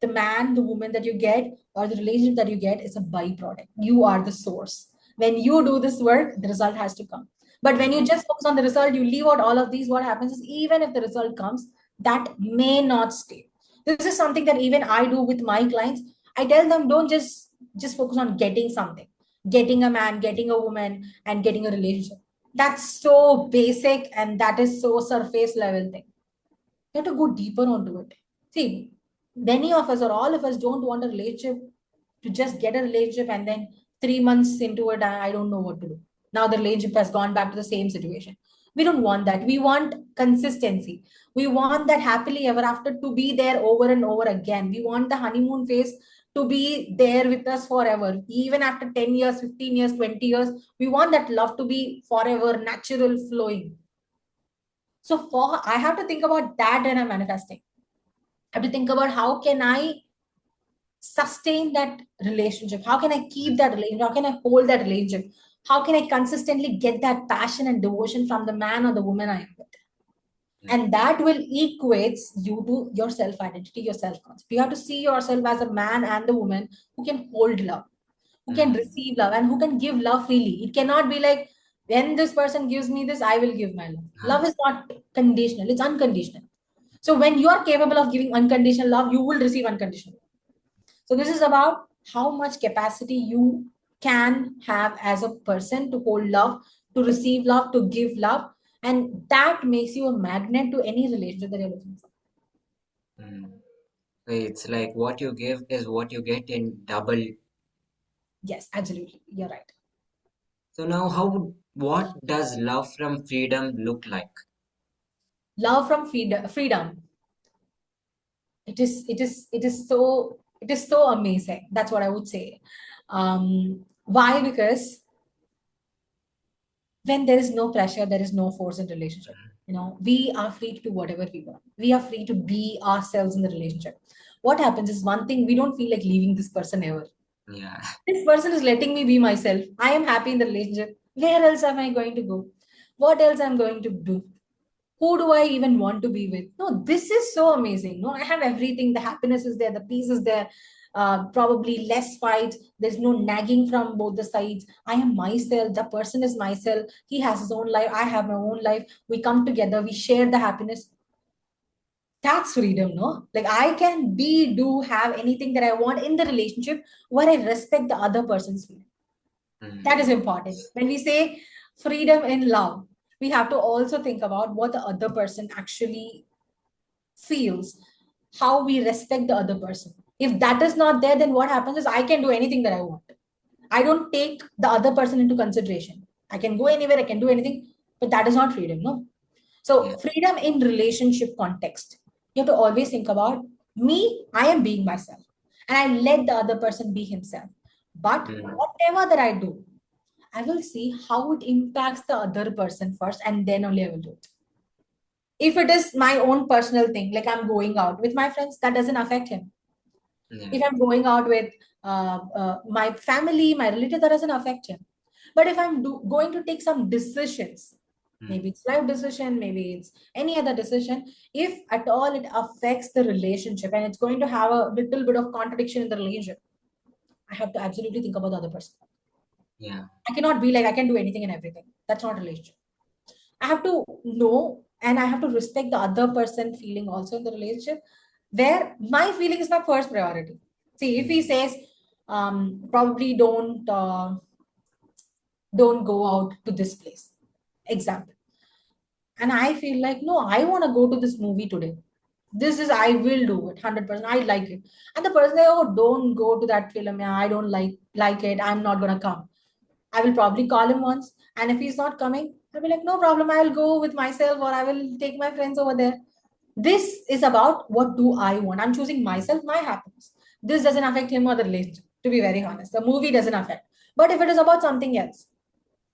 the man, the woman that you get, or the relationship that you get is a byproduct. You are the source. When you do this work, the result has to come. But when you just focus on the result, you leave out all of these, what happens is even if the result comes, that may not stay. This is something that even I do with my clients. I tell them don't just focus on getting something, getting a man, getting a woman, and getting a relationship. That's so basic and that is so surface level thing. You have to go deeper onto it. See, many of us or all of us don't want a relationship to just get a relationship and then 3 months into it, I don't know what to do. Now the relationship has gone back to the same situation. We don't want that. We want consistency. We want that happily ever after to be there over and over again. We want the honeymoon phase to be there with us forever. Even after 10 years, 15 years, 20 years, we want that love to be forever, natural, flowing. So for I have to think about that when I'm manifesting. I have to think about how can I sustain that relationship? How can I keep that relationship? How can I hold that relationship? How can I consistently get that passion and devotion from the man or the woman I am with? And that will equates you to your self identity, your self concept. You have to see yourself as a man and the woman who can hold love, who can Mm. receive love, and who can give love freely. It cannot be like when this person gives me this, I will give my love. Love is not conditional; it's unconditional. So when you are capable of giving unconditional love, you will receive unconditional love. So this is about how much capacity you can have as a person to hold love, to receive love, to give love. And that makes you a magnet to any relationship that you're looking for. Mm. It's like what you give is what you get in double. Yes, absolutely. You're right. So now, what does love from freedom look like? Love from freedom. It is so amazing. That's what I would say. Why? Because when there is no pressure, there is no force in relationship. We are free to do whatever we want. We are free to be ourselves in the relationship. What happens is one thing, we don't feel like leaving this person ever. Yeah. This person is letting me be myself. I am happy in the relationship. Where else am I going to go? What else I'm going to do? Who do I even want to be with? No, this is so amazing. No, I have everything. The happiness is there, the peace is there. Probably less fight. There's no nagging from both the sides. I am myself. The person is myself. He has his own life. I have my own life. We come together. We share the happiness. That's freedom, no? Like I can be, do, have anything that I want in the relationship where I respect the other person's feeling. That Mm. is important. When we say freedom in love, we have to also think about what the other person actually feels, how we respect the other person. If that is not there, then what happens is I can do anything that I want. I don't take the other person into consideration. I can go anywhere, I can do anything, but that is not freedom, no? Yeah. So, freedom in relationship context, you have to always think about me, I am being myself, and I let the other person be himself. But Mm. whatever that I do, I will see how it impacts the other person first, and then only I will do it. If it is my own personal thing, like I'm going out with my friends, that doesn't affect him. Yeah. If I'm going out with my family, my relative, that doesn't affect him. But if I'm going to take some decisions, Mm. maybe it's life decision, maybe it's any other decision, if at all it affects the relationship and it's going to have a little bit of contradiction in the relationship, I have to absolutely think about the other person. Yeah. I cannot be like I can do anything and everything. That's not a relationship. I have to know and I have to respect the other person feeling also in the relationship, where my feeling is my first priority. See, if he says, probably don't go out to this place, example, and I feel like, no, I want to go to this movie today. This is, I will do it 100%. I like it. And the person say, oh, don't go to that film. Yeah, I don't like it. I'm not gonna come. I will probably call him once. And if he's not coming, I'll be like, no problem. I'll go with myself, or I will take my friends over there. This is about what do I want. I'm choosing myself, my happiness. This doesn't affect him or the relationship, to be very honest. The movie doesn't affect. But if it is about something else,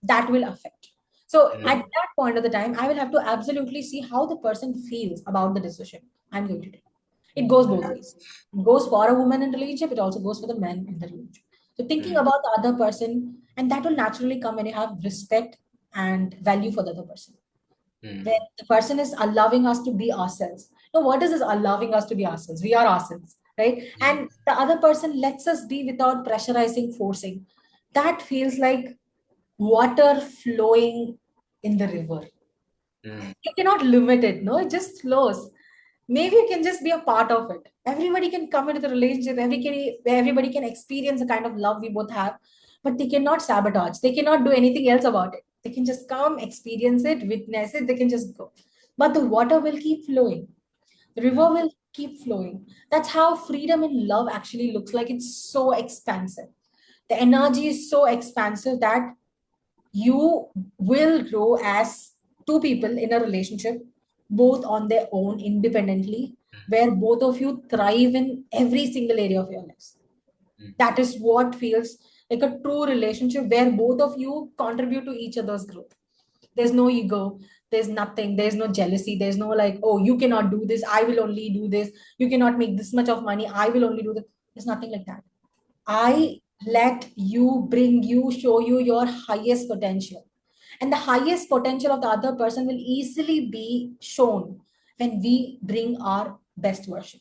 that will affect. So at Mm, that point of the time, I will have to absolutely see how the person feels about the decision I'm going to take. It goes both ways. It goes for a woman in relationship, it also goes for the man in the relationship. So thinking mm, about the other person, and that will naturally come when you have respect and value for the other person. When mm, the person is allowing us to be ourselves. Now, what is this allowing us to be ourselves? We are ourselves, right? mm, And the other person lets us be without pressurizing, forcing. That feels like water flowing in the river. mm, You cannot limit it, no, it just flows. Maybe you can just be a part of it. Everybody can come into the relationship, everybody can experience the kind of love we both have, but they cannot sabotage, they cannot do anything else about it. They can just come, experience it, witness it, they can just go. But the water will keep flowing, the river mm, will keep flowing. That's how freedom in love actually looks like. It's so expansive, the energy is so expansive that you will grow as two people in a relationship, both on their own independently, where both of you thrive in every single area of your lives. mm, That is what feels like a true relationship, where both of you contribute to each other's growth. There's no ego, there's nothing, there's no jealousy, there's no like, oh, you cannot do this, I will only do this, you cannot make this much of money, I will only do this. There's nothing like that. I let you, bring you, show you your highest potential. And the highest potential of the other person will easily be shown when we bring our best version,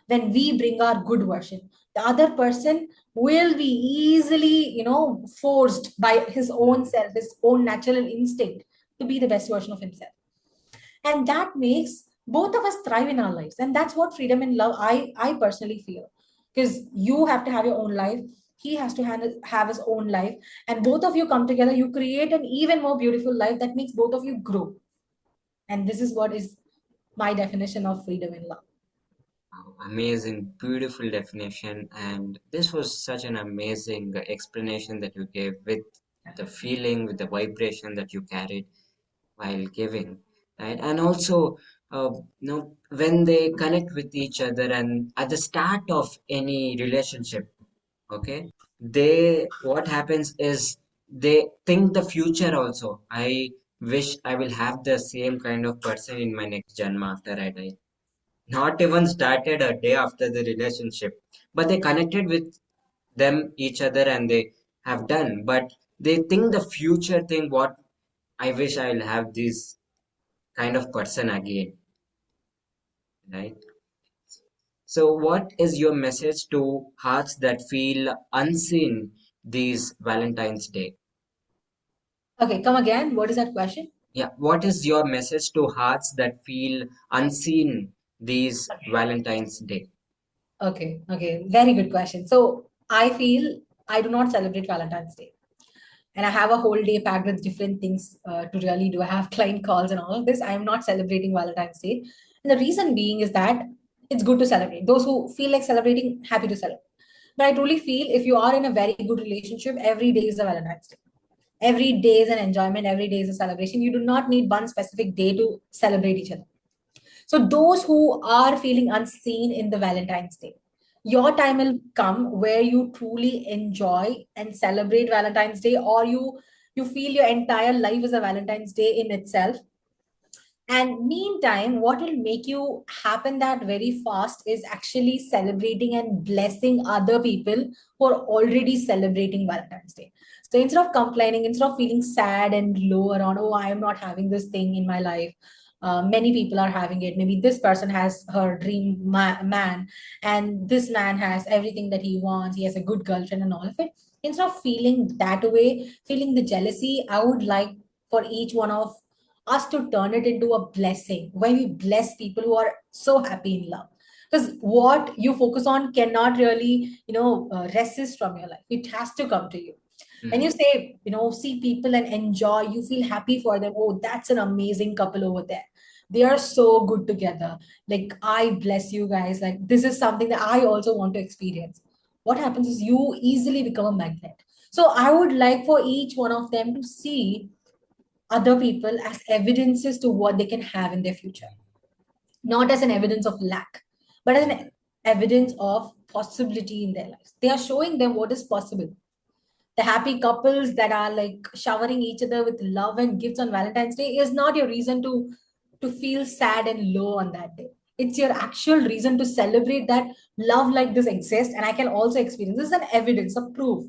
when we bring our good version. The other person will be easily, forced by his own mm. self, his own natural instinct to be the best version of himself. And that makes both of us thrive in our lives. And that's what freedom in love, I personally feel, because you have to have your own life, he has to have his own life, and both of you come together, you create an even more beautiful life that makes both of you grow. And this is what is my definition of freedom in love. Wow, amazing, beautiful definition. And this was such an amazing explanation that you gave with the feeling, with the vibration that you carried while giving, right? And also, when they connect with each other and at the start of any relationship, okay, what happens is they think the future also. I wish I will have the same kind of person in my next janma after I die. Not even started a day after the relationship, but they connected with them each other and they have done, but they think the future thing, what I wish I'll have this kind of person again, right? So what is your message to hearts that feel unseen these Valentine's Day? Okay, come again, what is that question? Yeah, what is your message to hearts that feel unseen these Valentine's Day? Okay, very good question. So I feel I do not celebrate Valentine's Day, and I have a whole day packed with different things to really do. I have client calls and all of this. I am not celebrating Valentine's Day. And the reason being is that it's good to celebrate. Those who feel like celebrating, happy to celebrate. But I truly feel if you are in a very good relationship, every day is a Valentine's Day. Every day is an enjoyment, every day is a celebration. You do not need one specific day to celebrate each other. So those who are feeling unseen in the Valentine's Day, your time will come where you truly enjoy and celebrate Valentine's Day, or you feel your entire life is a Valentine's Day in itself. And meantime, what will make you happen that very fast is actually celebrating and blessing other people who are already celebrating Valentine's Day. So instead of complaining, instead of feeling sad and low around, oh, I am not having this thing in my life. Many people are having it. Maybe this person has her dream man, and this man has everything that he wants. He has a good girlfriend and all of it. Instead of feeling that way, feeling the jealousy, I would like for each one of us to turn it into a blessing when we bless people who are so happy in love. Because what you focus on cannot really, resist from your life. It has to come to you. When you mm, say, see people and enjoy, you feel happy for them. Oh, that's an amazing couple over there. They are so good together. Like, I bless you guys. Like, this is something that I also want to experience. What happens is you easily become a magnet. So I would like for each one of them to see other people as evidences to what they can have in their future, not as an evidence of lack, but as an mm, evidence of possibility in their lives. They are showing them what is possible. The happy couples that are like showering each other with love and gifts on Valentine's Day is not your reason to feel sad and low on that day. It's your actual reason to celebrate that love like this exists and I can also experience. This is an evidence, a proof.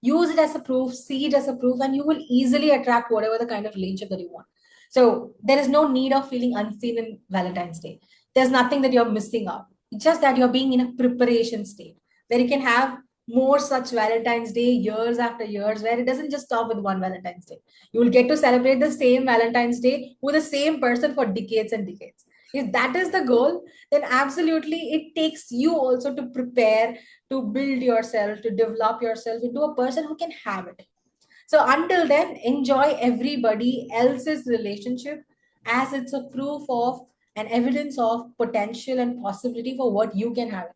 Use it as a proof, see it as a proof, and you will easily attract whatever the kind of relationship that you want. So there is no need of feeling unseen in Valentine's Day. There's nothing that you're missing out. It's just that you're being in a preparation state where you can have more such Valentine's Day years after years, where it doesn't just stop with one Valentine's Day. You will get to celebrate the same Valentine's Day with the same person for decades and decades. If that is the goal, then absolutely it takes you also to prepare, to build yourself, to develop yourself into a person who can have it. So until then, enjoy everybody else's relationship as it's a proof of and evidence of potential and possibility for what you can have.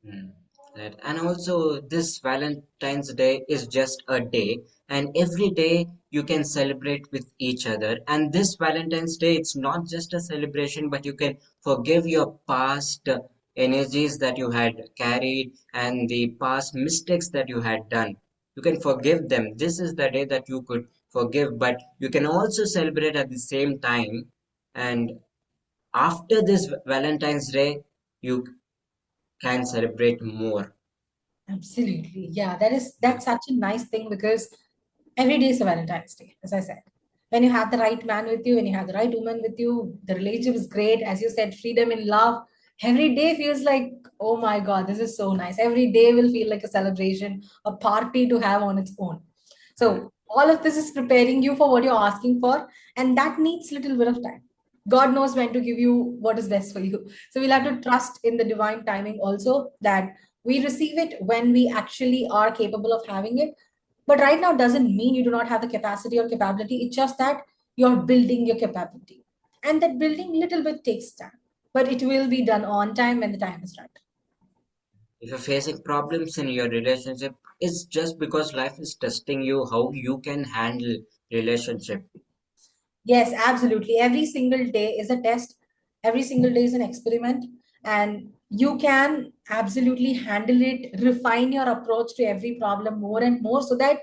mm. Right. And also, this Valentine's Day is just a day, and every day you can celebrate with each other. And this Valentine's Day, it's not just a celebration, but you can forgive your past energies that you had carried and the past mistakes that you had done. You can forgive them. This is the day that you could forgive, but you can also celebrate at the same time. And after this Valentine's Day, you can celebrate more. Absolutely. Yeah, that's such a nice thing because every day is a Valentine's Day, as I said. When you have the right man with you, when you have the right woman with you, the relationship is great. As you said, freedom in love. Every day feels like, oh my God, this is so nice. Every day will feel like a celebration, a party to have on its own. Mm, So all of this is preparing you for what you're asking for, and that needs little bit of time. God knows when to give you what is best for you. So we'll have to trust in the divine timing also, that we receive it when we actually are capable of having it. But right now doesn't mean you do not have the capacity or capability. It's just that you're building your capability. And that building little bit takes time. But it will be done on time when the time is right. if you're facing problems in your relationship, it's just because life is testing you how you can handle relationship. Yes, absolutely. Every single day is a test. Every single day is an experiment. And you can absolutely handle it, refine your approach to every problem more and more so that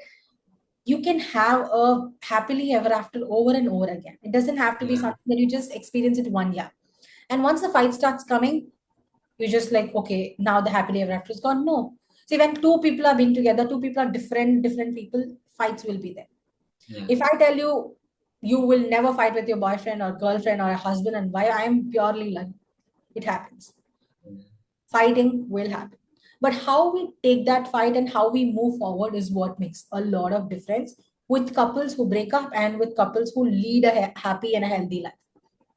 you can have a happily ever after over and over again. It doesn't have to be Yeah, something that you just experience it one year. And once the fight starts coming, you're just like, okay, now the happily ever after is gone. No. See, when two people are being together, two people are different people, fights will be there. yeah, If I tell you, you will never fight with your boyfriend or girlfriend or a husband and wife, I am purely lying. It happens. yeah, Fighting will happen. But how we take that fight and how we move forward is what makes a lot of difference with couples who break up and with couples who lead a happy and a healthy life.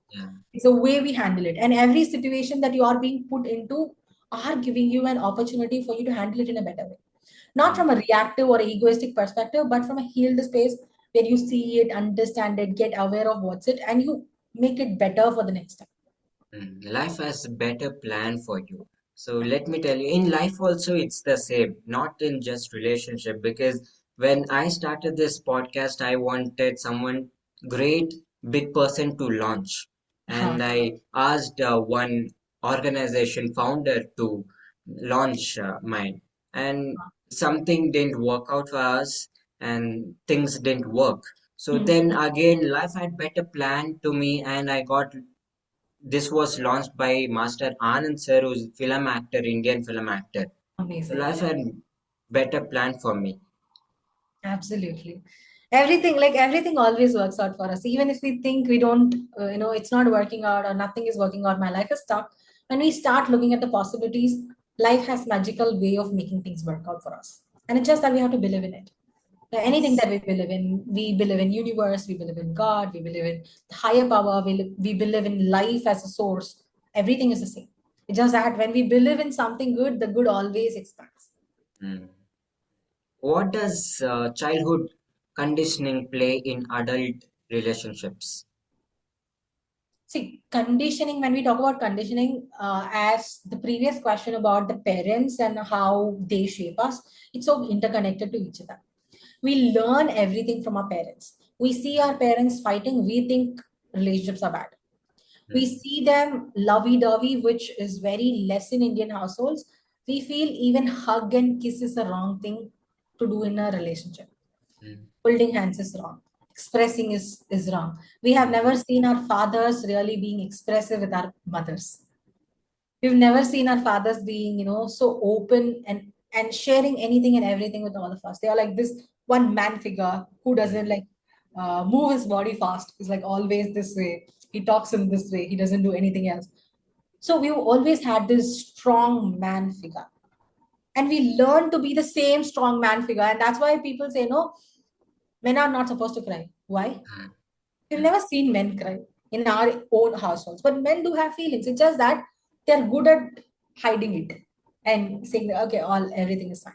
yeah. It's the way we handle it. And every situation that you are being put into are giving you an opportunity for you to handle it in a better way. Not Mm, from a reactive or egoistic perspective, but from a healed space where you see it, understand it, get aware of what's it, and you make it better for the next time. Life has a better plan for you. So let me tell you, in life also it's the same, not in just relationship. Because when I started this podcast, I wanted someone great, big person to launch, Uh-huh. and I asked one organization founder to launch mine, and something didn't work out for us, and things didn't work. So Hmm. then again, life had better plan to me, and I got this was launched by Master Anand sir, who's film actor, Indian film actor. So Amazing. life had better plan for me. Absolutely. Everything always works out for us. Even if we think we don't, it's not working out or nothing is working out, my life is stuck. When we start looking at the possibilities, life has magical way of making things work out for us. And it's just that we have to believe in it. Anything that we believe in universe, we believe in God, we believe in the higher power, we believe in life as a source. Everything is the same. It's just that when we believe in something good, the good always expands. Mm. What does childhood conditioning play in adult relationships? See, conditioning, when we talk about conditioning, as the previous question about the parents and how they shape us, it's so interconnected to each other. We learn everything from our parents. We see our parents fighting, we think relationships are bad. We Mm. see them lovey-dovey, which is very less in Indian households. We feel even hug and kiss is the wrong thing to do in a relationship. Mm. Holding hands is wrong. Expressing is wrong. We have Mm. never seen our fathers really being expressive with our mothers. We've never seen our fathers being, so open and sharing anything and everything with all of us. They are like this one man figure who doesn't Mm. like move his body fast. He's like always this way. He talks in this way. He doesn't do anything else. So we've always had this strong man figure. And we learn to be the same strong man figure. And that's why people say, no, men are not supposed to cry. Why? Mm. We've Mm. never seen men cry in our own households, but men do have feelings. It's just that they're good at hiding it and saying that, okay, all everything is fine.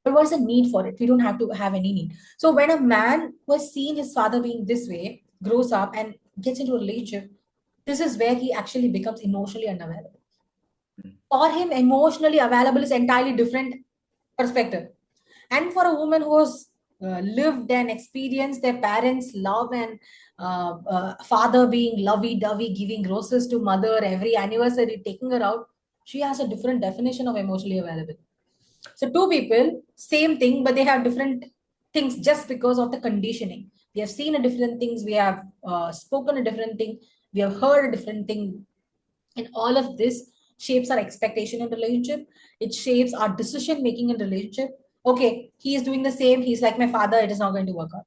But what's the need for it? We don't have to have any need. So when a man was seen his father being this way, grows up and gets into a relationship, this is where he actually becomes emotionally unavailable. Mm. For him, emotionally available is entirely different perspective. And for a woman who has lived and experienced their parents' love and father being lovey-dovey, giving roses to mother every anniversary, taking her out, she has a different definition of emotionally available. So two people, same thing, but they have different things just because of the conditioning. We have seen a different things. We have spoken a different thing. We have heard a different thing, and all of this shapes our expectation in relationship. It shapes our decision making in relationship. Okay, he is doing the same. He's like my father. It is not going to work out.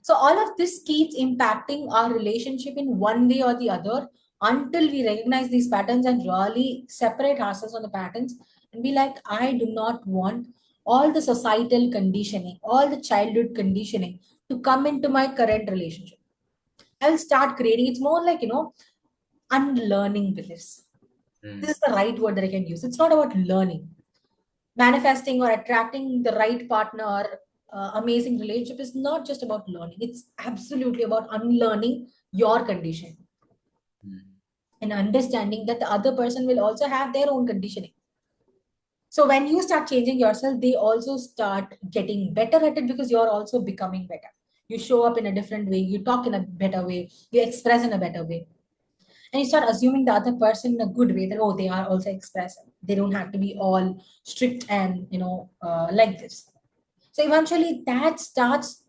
So all of this keeps impacting our relationship in one way or the other until we recognize these patterns and really separate ourselves from the patterns and be like, I do not want all the societal conditioning, all the childhood conditioning to come into my current relationship. I'll start creating. It's more like, unlearning beliefs. This Mm. is the right word that I can use. It's not about learning. Manifesting or attracting the right partner or amazing relationship is not just about learning. It's absolutely about unlearning your condition Mm. and understanding that the other person will also have their own conditioning. So when you start changing yourself, they also start getting better at it because you're also becoming better. You show up in a different way, you talk in a better way, you express in a better way. And you start assuming the other person in a good way that, oh, they are also expressive. They don't have to be all strict and, like this. So eventually that starts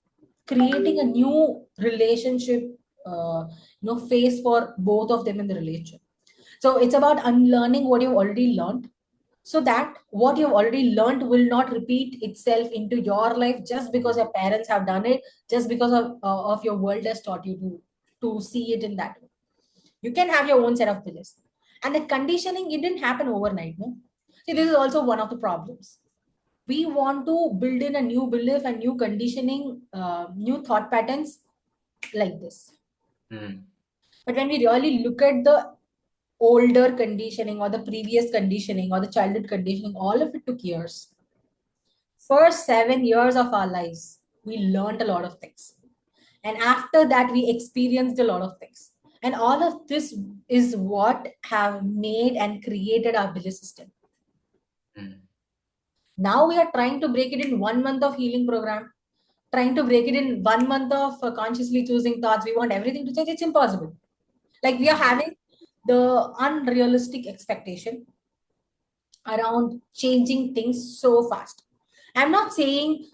creating a new relationship, phase for both of them in the relationship. So it's about unlearning what you've already learned so that what you've already learned will not repeat itself into your life just because your parents have done it, just because of your world has taught you to see it in that way. You can have your own set of beliefs. And the conditioning, it didn't happen overnight. No? See, this is also one of the problems. We want to build in a new belief and new conditioning, new thought patterns like this. Mm. But when we really look at the older conditioning or the previous conditioning or the childhood conditioning, all of it took years. First 7 years of our lives, we learned a lot of things. And after that, we experienced a lot of things. And all of this is what have made and created our belief system. Mm. Now we are trying to break it in 1 month of healing program, trying to break it in 1 month of consciously choosing thoughts. We want everything to change. It's impossible. Like we are Mm. having the unrealistic expectation around changing things so fast. I'm not saying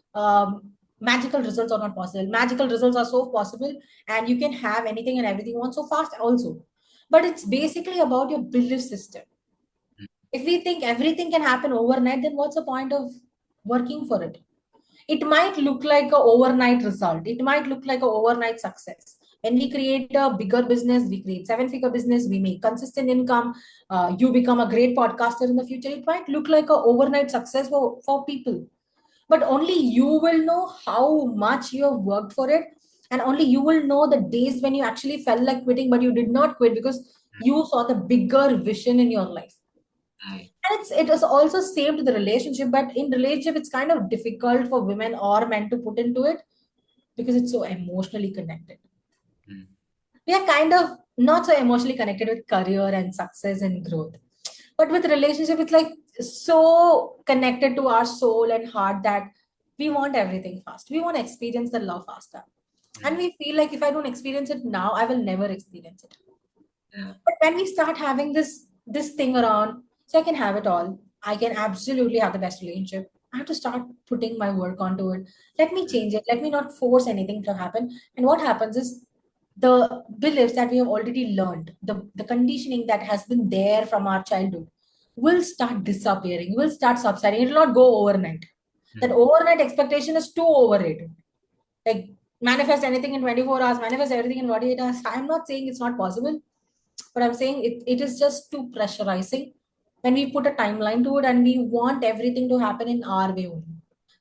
magical results are not possible. Magical results are so possible, and you can have anything and everything you want so fast also. But it's basically about your belief system. If we think everything can happen overnight, then what's the point of working for it? It might look like a overnight result. It might look like a overnight success. When we create a bigger business, we create seven-figure business, we make consistent income, you become a great podcaster in the future. It might look like a overnight success for people. but only you will know how much you have worked for it, and only you will know the days when you actually felt like quitting but you did not quit because you saw the bigger vision in your life. Right. And it is also same to the relationship, but in relationship it's kind of difficult for women or men to put into it because it's so emotionally connected. Mm. We are kind of not so emotionally connected with career and success and growth, but with relationship it's like so connected to our soul and heart that we want everything fast, we want to experience the love faster, and Mm. we feel like if I don't experience it now I will never experience it. Yeah. But when we start having this thing around, so I can have it all, I can absolutely have the best relationship, I have to start putting my work onto it. Let me Mm. change it, let me not force anything to happen. And what happens is the beliefs that we have already learned, the conditioning that has been there from our childhood will start disappearing, will start subsiding. It will not go overnight. That Mm. overnight expectation is too overrated. Like manifest anything in 24 hours, manifest everything in 48 hours. I'm not saying it's not possible, but I'm saying it is just too pressurizing when we put a timeline to it and we want everything to happen in our way only.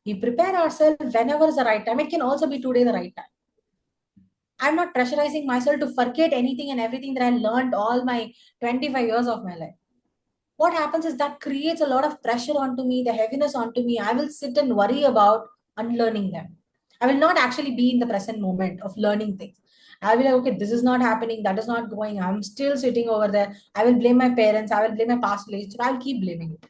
We prepare ourselves whenever is the right time. It can also be today the right time. I'm not pressurizing myself to forget anything and everything that I learned all my 25 years of my life. What happens is that creates a lot of pressure onto me, the heaviness onto me. I will sit and worry about unlearning them. I will not actually be in the present moment of learning things. I'll be like, okay, this is not happening, that is not going. I'm still sitting over there. I will blame my parents, I will blame my past relationship, I'll keep blaming it.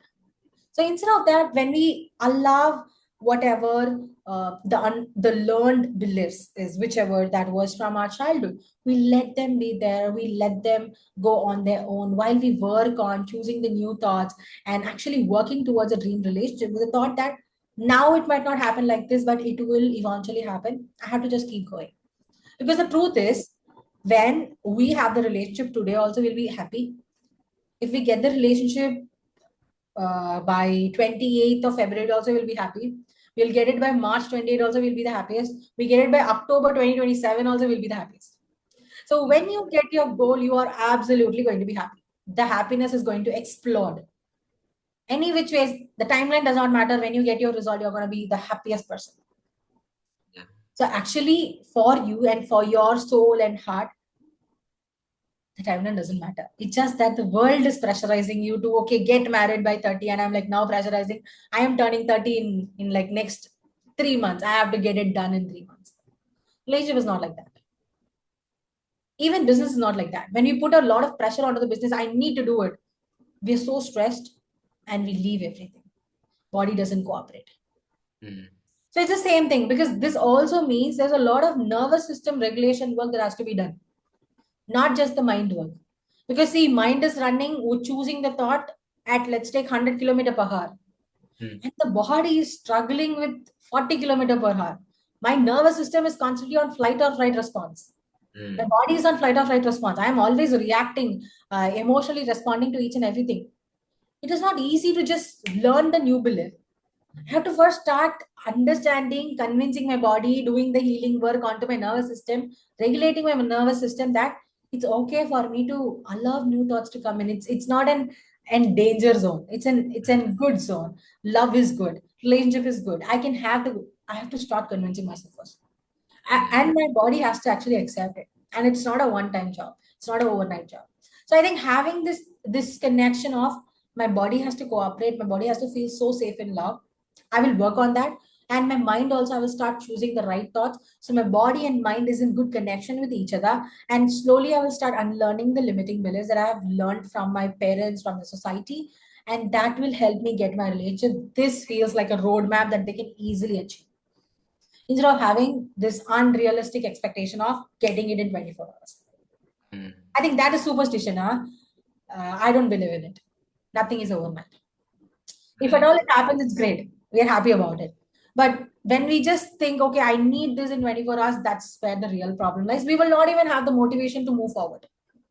So instead of that, when we allow whatever the learned beliefs is, whichever that was from our childhood, we let them be there. We let them go on their own while we work on choosing the new thoughts and actually working towards a dream relationship with the thought that now it might not happen like this, but it will eventually happen. I have to just keep going because the truth is, when we have the relationship today, also we'll be happy. If we get the relationship by 28th of February also we'll be happy. We'll get it by March 28th also we'll be the happiest. We get it by October 2027 also we'll be the happiest. So Yeah. when you get your goal, you are absolutely going to be happy. The happiness is going to explode. Any which ways, the timeline does not matter. When you get your result, you're going to be the happiest person. Yeah. So actually, for you and for your soul and heart, the timeline doesn't matter. It's just that the world is pressurizing you to okay, get married by 30. And I'm like now pressurizing. I am turning 30 in like next 3 months. I have to get it done in 3 months. Relationship is not like that. Even business is not like that. When we put a lot of pressure onto the business, I need to do it. We're so stressed and we leave everything. Body doesn't cooperate. Mm. So it's the same thing because this also means there's a lot of nervous system regulation work that has to be done, not just the mind work. Because see, mind is running, choosing the thought at let's take 100 km per hour, Mm. and the body is struggling with 40 km per hour. My nervous system is constantly on flight or flight response. My Mm. body is on flight or flight response. I am always reacting, emotionally responding to each and everything. It is not easy to just learn the new belief. I have to first start understanding, convincing my body, doing the healing work onto my nervous system, regulating my nervous system that it's okay for me to allow new thoughts to come in. It's not an danger zone. It's an good zone. Love is good. Relationship is good. I have to start convincing myself first. Yeah. And my body has to actually accept it. And it's not a one-time job. It's not an overnight job. So I think having this connection of my body has to cooperate, my body has to feel so safe in love. I will work on that. And my mind also, I will start choosing the right thoughts. So my body and mind is in good connection with each other. And slowly I will start unlearning the limiting beliefs that I have learned from my parents, from the society. And that will help me get my relationship. This feels like a roadmap that they can easily achieve instead of having this unrealistic expectation of getting it in 24 hours. Mm. I think that is superstition. Huh? I don't believe in it. Nothing is overnight. If at Right. all it happens, it's great. We are happy about it. But when we just think, okay, I need this in 24 hours, that's where the real problem lies. We will not even have the motivation to move forward.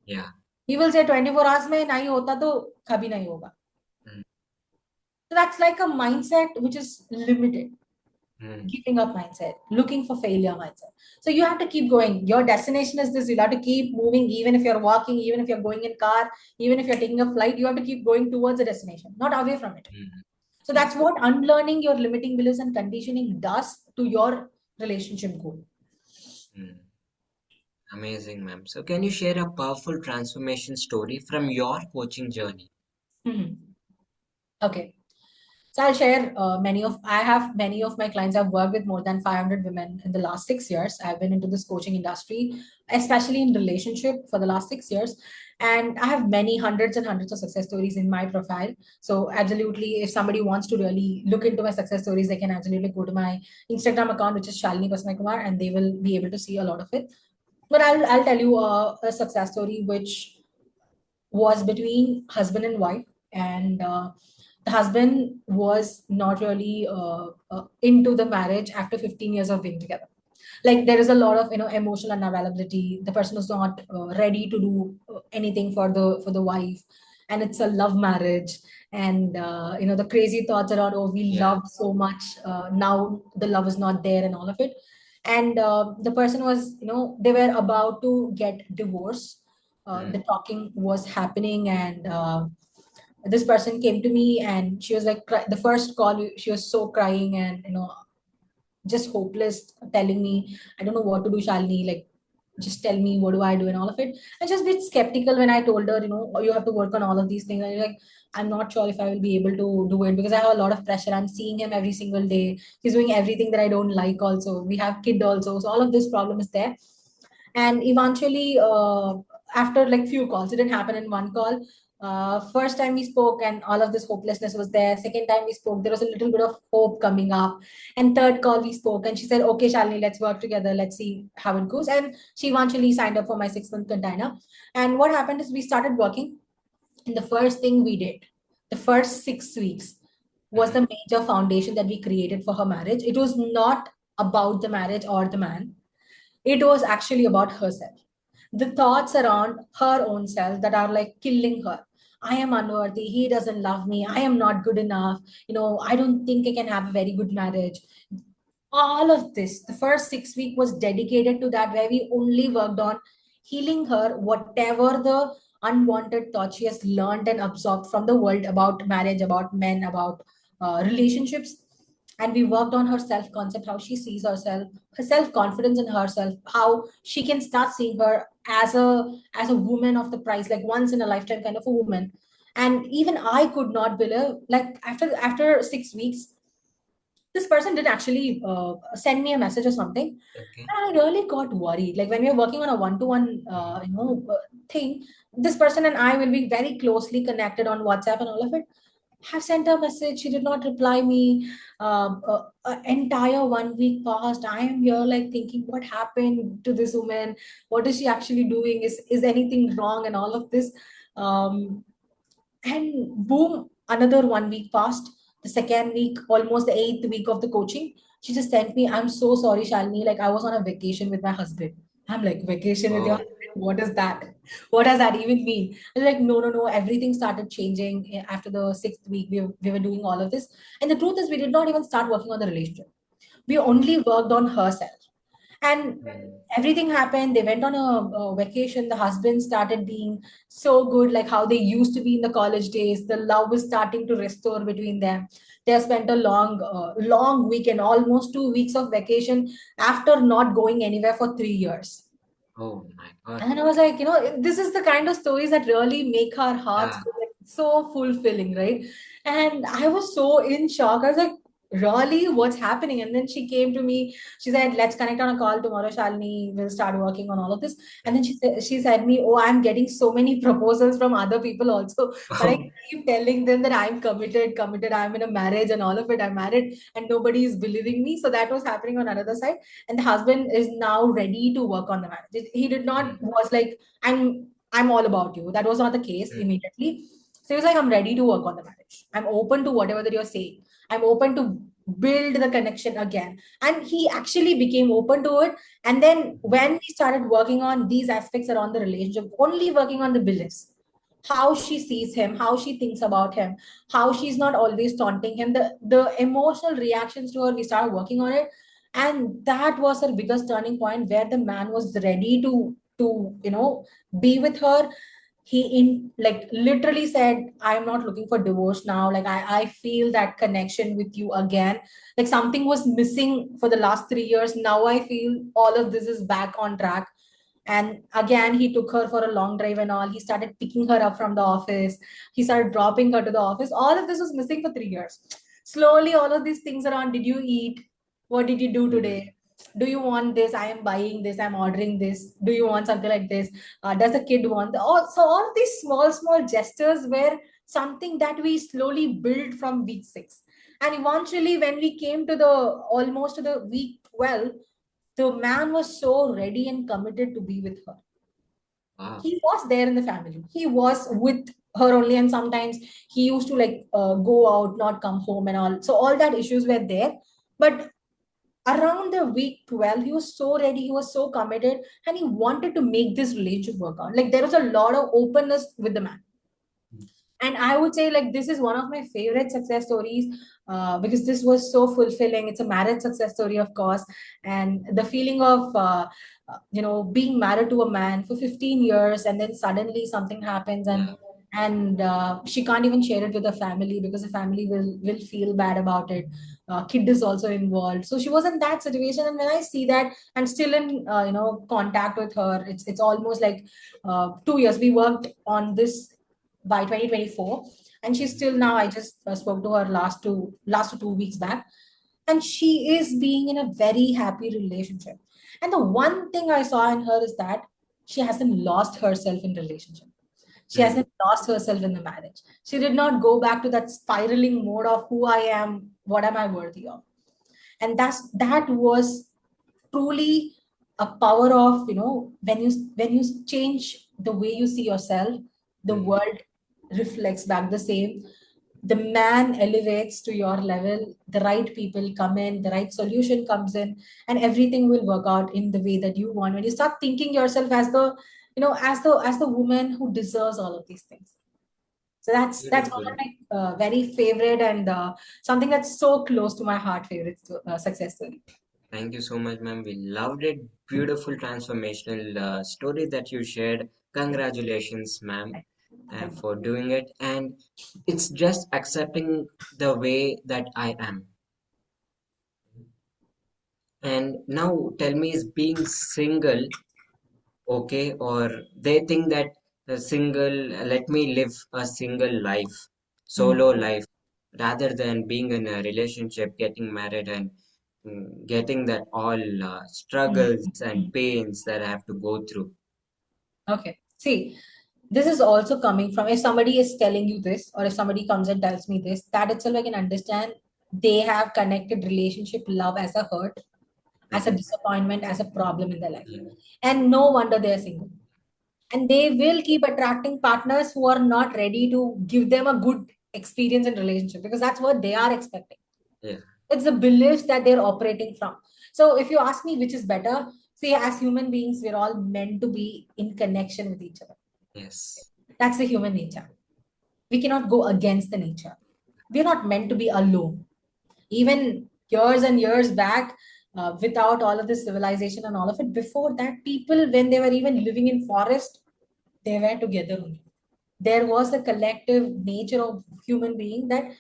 Yeah. He will say 24 hours में नहीं होता तो कभी नहीं होगा. Mm. So that's like a mindset which is limited. Mm. Giving up mindset, looking for failure mindset. So you have to keep going. Your destination is this. You'll have to keep moving, even if you're walking, even if you're going in car, even if you're taking a flight. You have to keep going towards the destination, not away from it. Mm. So that's what unlearning your limiting beliefs and conditioning does to your relationship goal. Mm. Amazing, ma'am. So, can you share a powerful transformation story from your coaching journey? Mhm. Okay. So I'll share I have many of my clients. I've worked with more than 500 women in the last 6 years. I've been into this coaching industry, especially in relationship for the last 6 years. And I have many hundreds and hundreds of success stories in my profile. So absolutely, if somebody wants to really look into my success stories, they can absolutely go to my Instagram account, which is Shalini Pasumaikumar, and they will be able to see a lot of it. But I'll tell you a success story which was between husband and wife, and the husband was not really into the marriage after 15 years of being together. Like there is a lot of emotional unavailability. The person is not ready to do anything for the wife, and it's a love marriage. And the crazy thoughts around, oh, we Yeah. love so much, now the love is not there and all of it. And the person was, they were about to get divorced. The Mm. talking was happening, and this person came to me, and she was like, the first call, she was so crying, and just hopeless, telling me, I don't know what to do, Shalini. Like, just tell me, what do I do, and all of it. And just a bit skeptical when I told her, "Oh, you have to work on all of these things." And you're like, I'm not sure if I will be able to do it because I have a lot of pressure. I'm seeing him every single day. He's doing everything that I don't like. Also, we have kid also, so all of this problem is there. And eventually, after like few calls, it didn't happen in one call. First time we spoke and all of this hopelessness was there. Second time we spoke, there was a little bit of hope coming up. And third call we spoke, and she said, okay, Shalini, let's work together, let's see how it goes. And she eventually signed up for my 6 month container. And what happened is we started working, and the first thing we did, the first 6 weeks, was the Mhm. major foundation that we created for her marriage. It was not about the marriage or the man, it was actually about herself. The thoughts around her own self that are like killing her. I am unworthy. He doesn't love me. I am not good enough. I don't think I can have a very good marriage. All of this, the first 6 weeks was dedicated to that, where we only worked on healing her, whatever the unwanted thoughts she has learned and absorbed from the world about marriage, about men, about relationships. And we worked on her self concept, how she sees herself, her self confidence in herself, how she can start seeing her as a woman of the price, like once in a lifetime kind of a woman. And even I could not believe, like after 6 weeks, this person did actually send me a message or something. Okay. And I really got worried. Like when we are working on a one-to-one, Mm. thing, this person and I will be very closely connected on WhatsApp and all of it. Have sent her a message. She did not reply me. Entire 1 week passed. I am here like thinking, what happened to this woman? What is she actually doing? Is anything wrong? And all of this. Um, and boom, another 1 week passed. The second week, almost the eighth week of the coaching, she just sent me, I'm so sorry, Shalini. Like, I was on a vacation with my husband. I'm like, vacation with your Oh. husband? What is that? What does that even mean? And like, no, no, no. Everything started changing after the sixth week. We were doing all of this. And the truth is, we did not even start working on the relationship. We only worked on herself. And Mm. everything happened. They went on a vacation. The husband started being so good, like how they used to be in the college days. The love was starting to restore between them. They have spent a long weekend, almost 2 weeks of vacation after not going anywhere for 3 years. Oh my God. And then I was like, this is the kind of stories that really make our hearts Yeah. go like so fulfilling, right? And I was so in shock. I was like, really, what's happening? And then she came to me. She said, let's connect on a call tomorrow, Shalini. We'll start working on all of this. And then she said me, oh, I'm getting so many proposals from other people also. But I Oh. keep telling them that I'm committed. I'm in a marriage and all of it. I'm married and nobody is believing me. So that was happening on another side, and the husband is now ready to work on the marriage. He did not Mm. was like, I'm all about you. That was not the case Mm. immediately. So he was like, I'm ready to work on the marriage. I'm open to whatever that you're saying. I'm open to build the connection again. And he actually became open to it. And then when we started working on these aspects around the relationship, only working on the beliefs, how she sees him, how she thinks about him, how she's not always taunting him, the emotional reactions to her, we started working on it. And that was her biggest turning point, where the man was ready to be with her. he in like literally said, I'm not looking for divorce now, like I feel that connection with you again, like something was missing for the last 3 years, now I feel all of this is back on track. And again, he took her for a long drive and all. He started picking her up from the office. He started dropping her to the office. All of this was missing for 3 years. Slowly, all of these things around, did you eat? What did you do Mhm. today? Do you want this? I am buying this. I'm ordering this. Do you want something like this? Does the kid want so all of these small, small gestures were something that we slowly built from week 6. And eventually, when we came to the almost to the week 12, the man was so ready and committed to be with her. Wow. He was there in the family. He was with her only, and sometimes he used to like go out, not come home, and all. So all that issues were there. But around the week 12, he was so ready, he was so committed, and he wanted to make this relationship work out. Like there was a lot of openness with the man. And I would say like this is one of my favorite success stories, because this was so fulfilling. It's a marriage success story, of course. And the feeling of being married to a man for 15 years, and then suddenly something happens, Yeah. and she can't even share it with the family because the family will feel bad about it. Kid is also involved, so she was in that situation. And when I see that, I'm still in contact with her. It's almost like 2 years we worked on this by 2024, and she's Mhm. still now. I just spoke to her last to 2 weeks back, and she is being in a very happy relationship. And the one thing I saw in her is that she hasn't lost herself in relationship. She Mm. hasn't lost herself in the marriage. She did not go back to that spiraling mode of who I am, what am I worthy of. And that was truly a power of, when you change the way you see yourself, the Mhm. world reflects back the same. The man elevates to your level, the right people come in, the right solution comes in, and everything will work out in the way that you want when you start thinking yourself as the as the woman who deserves all of these things. So that's one of Beautiful. my very favorite, and something that's so close to my heart, favorite success story. Thank you so much, ma'am. We loved it. Beautiful transformational story that you shared. Congratulations, ma'am, Thank you. for doing it. And it's just accepting the way that I am. And now tell me, is being single okay? Or they think that the single, let me live a single life, Mm. solo life, rather than being in a relationship, getting married, and getting that all Mm. struggles and Mm. pains that I have to go through. Okay. See, this is also coming from, if somebody is telling you this, or if somebody comes and tells me this, that itself I can understand they have connected relationship love as a hurt, as a Mhm. disappointment, as a problem in their life. Yeah. And no wonder they're single. And they will keep attracting partners who are not ready to give them a good experience in relationship, because that's what they are expecting. Yeah. It's the beliefs that they're operating from. So if you ask me which is better, see, as human beings, we're all meant to be in connection with each other. Yes. That's the human nature. We cannot go against the nature. We're not meant to be alone. Even years and years back, without all of this civilization and all of it, before that, people, when they were even living in forest, they were together only. There was a collective nature of human being that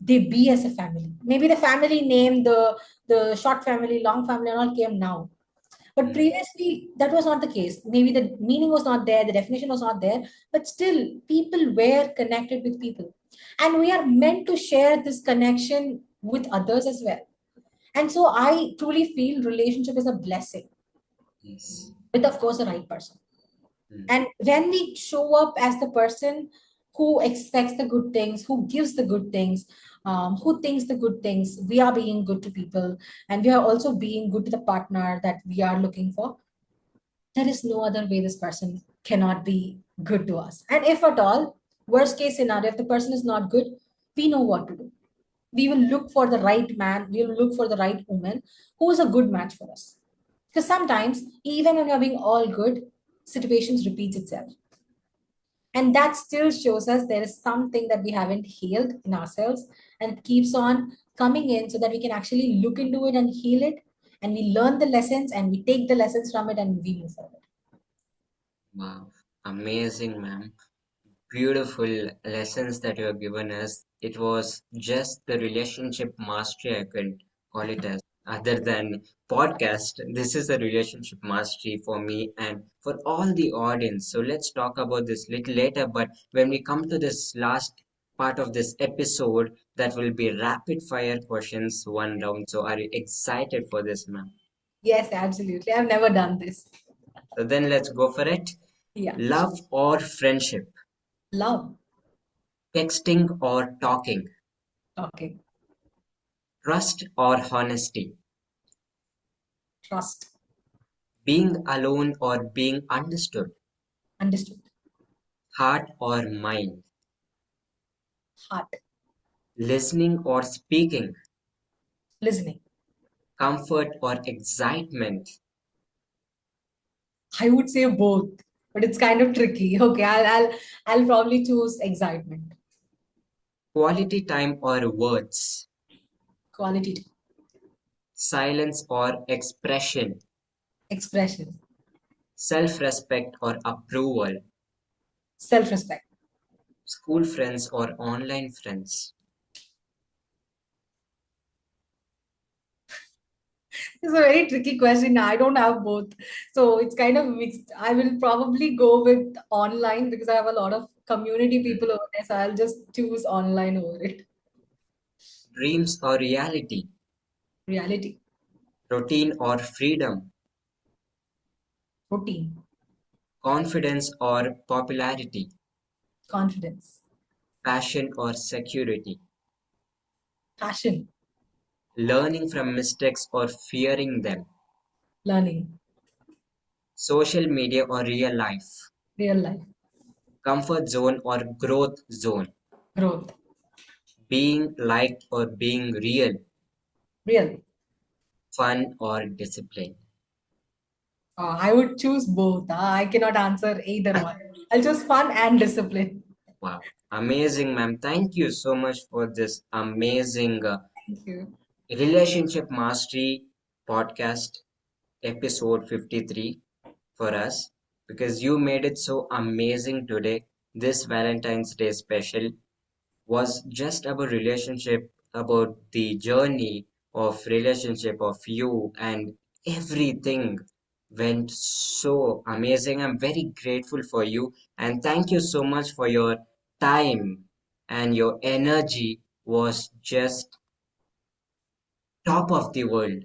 they be as a family. Maybe the family name, the short family, long family, and all came now. But Mm. previously, that was not the case. Maybe the meaning was not there, the definition was not there, but still, people were connected with people. And we are meant to share this connection with others as well. And so I truly feel relationship is a blessing Yes. with, of course, the right person. Mm. And when we show up as the person who expects the good things, who gives the good things, who thinks the good things, we are being good to people, and we are also being good to the partner that we are looking for. There is no other way this person cannot be good to us. And if at all, worst case scenario, if the person is not good, we know what to do. We will look for the right man, we will look for the right woman who is a good match for us. Because sometimes, even when you're being all good, situations repeats itself. And that still shows us there is something that we haven't healed in ourselves, and it keeps on coming in so that we can actually look into it and heal it. And we learn the lessons and we take the lessons from it and we move forward. Wow. Amazing, ma'am. Beautiful lessons that you have given us. It was just the relationship mastery, I can call it as, other than podcast. This is a relationship mastery for me and for all the audience. So let's talk about this little later. But when we come to this last part of this episode, that will be rapid fire questions, one round. So are you excited for this, ma'am? Yes, absolutely. I've never done this. So then let's go for it. Yeah. Love or friendship? Love. Texting or talking? Okay. Trust or honesty? Trust. Being alone or being understood? Understood. Heart or mind? Heart. Listening or speaking? Listening. Comfort or excitement? I would say both, but it's kind of tricky. Okay, I'll probably choose excitement. Quality time or words? Quality. Silence or expression? Expression. Self-respect or approval? Self-respect. School friends or online friends? It's a very tricky question. I don't have both. So it's kind of mixed. I will probably go with online because I have a lot of community Hmm. people over there. So I'll just choose online over it. Dreams or reality? Reality. Routine or freedom? Routine. Confidence or popularity? Confidence. Passion or security? Passion. Learning from mistakes or fearing them? Learning. Social media or real life? Real life. Comfort zone or growth zone? Growth. Being liked or being real? Real. Fun or discipline? I would choose both. I cannot answer either one. I'll choose fun and discipline. Wow. Amazing, ma'am. Thank you so much for this amazing Thank you. relationship mastery podcast, episode 53 for us, because you made it so amazing today. This Valentine's Day special was just about relationship, about the journey of relationship of you, and everything went so amazing. I'm very grateful for you, and thank you so much for your time, and your energy was just top of the world.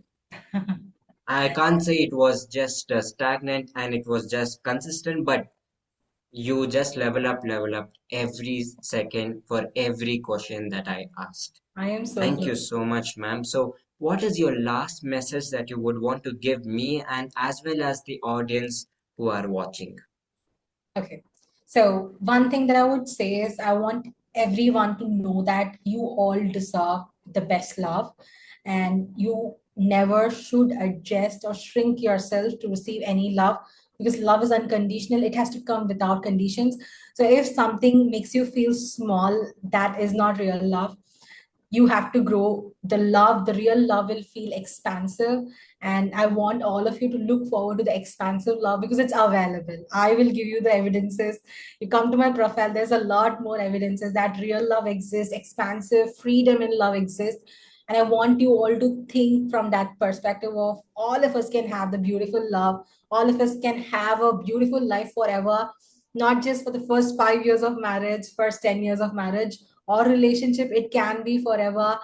I can't say it was just stagnant and it was just consistent, but you just level up every second for every question that I asked. I am so Thank glad. you so much, ma'am. So, what is your last message that you would want to give me and as well as the audience who are watching? Okay. So, one thing that I would say is I want everyone to know that you all deserve the best love and you never should adjust or shrink yourself to receive any love because love is unconditional. It has to come without conditions. So, if something makes you feel small, that is not real love. You have to grow. The love, the real love will feel expansive, and I want all of you to look forward to the expansive love because it's available. I will give you the evidences. You come to my profile, there's a lot more evidences that real love exists, expansive freedom in love exists. And I want you all to think from that perspective of all of us can have the beautiful love, all of us can have a beautiful life forever, not just for the first 5 years of marriage, first 10 years of marriage or relationship. It can be forever.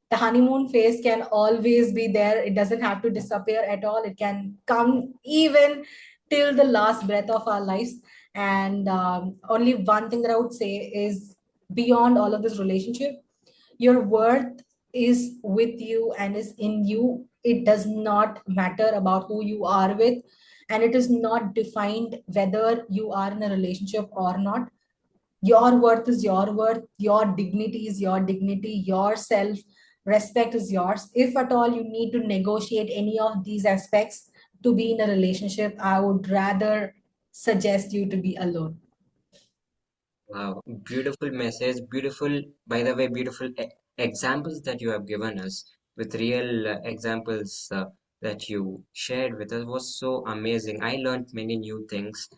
The honeymoon phase can always be there. It doesn't have to disappear at all. It can come even till the last breath of our lives. And only one thing that I would say is beyond all of this relationship, your worth is with you and is in you. It does not matter about who you are with, and it is not defined whether you are in a relationship or not. Your worth is your worth, your dignity is your dignity, your self respect is yours. If at all you need to negotiate any of these aspects to be in a relationship, I would rather suggest you to be alone. Wow, beautiful message, beautiful, by the way, beautiful examples that you have given us with real examples that you shared with us was so amazing. I learned many new things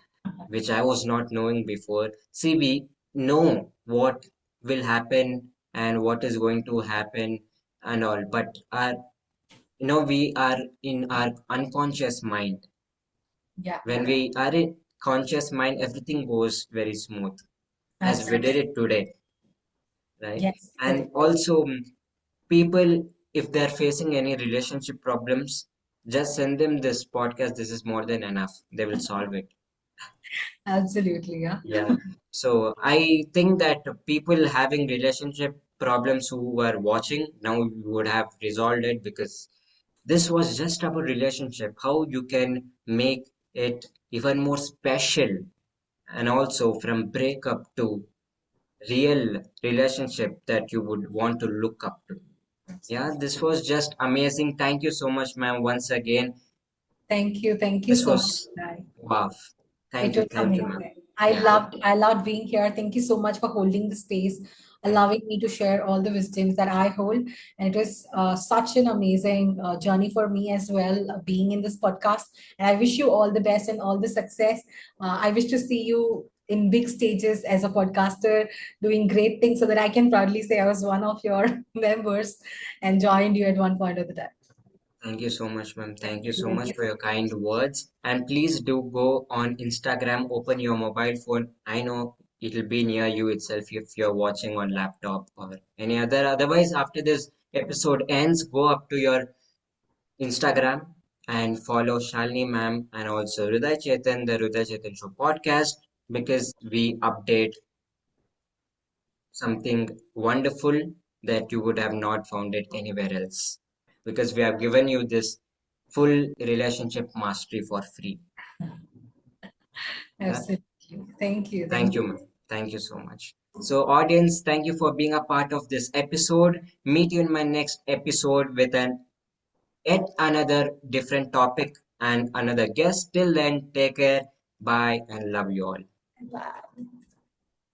which I was not knowing before. CB, know what will happen and what is going to happen and all, but our we are in our unconscious mind. Yeah, When we are in conscious mind, everything goes very smooth as we did absolutely. it today, right? Yes, And correct. also, people, if they're facing any relationship problems, just send them this podcast. This is more than enough. They will solve it. Absolutely, yeah. Yeah. So I think that people having relationship problems who were watching now would have resolved it, because this was just about relationship, how you can make it even more special, and also from breakup to real relationship that you would want to look up to. Yeah, Absolutely. this was just amazing. Thank you so much, ma'am, once again. Thank you. Thank you This so much, was Guy. wow. It was Thank you, ma'am. amazing. Yeah, I loved being here. Thank you so much for holding the space, thank allowing me to share all the wisdoms that I hold. And it was such an amazing journey for me as well, being in this podcast. And I wish you all the best and all the success. I wish to see you in big stages as a podcaster, doing great things, so that I can proudly say I was one of your members and joined you at one point of the time. Thank you so much, ma'am. Thank you so Thank much you. for your kind words. And please do go on Instagram, open your mobile phone. I know it'll be near you itself if you're watching on laptop or any other. Otherwise, after this episode ends, go up to your Instagram and follow Shalini ma'am and also Hrudai Chetan, the Hrudai Chetan Show podcast, because we update something wonderful that you would have not found it anywhere else. Because we have given you this full relationship mastery for free. Yeah. Absolutely. Thank you. Thank Thank you, you. ma'am. Thank you so much. So, audience, thank you for being a part of this episode. Meet you in my next episode with an yet another different topic and another guest. Till then, take care. Bye and love you all. Bye.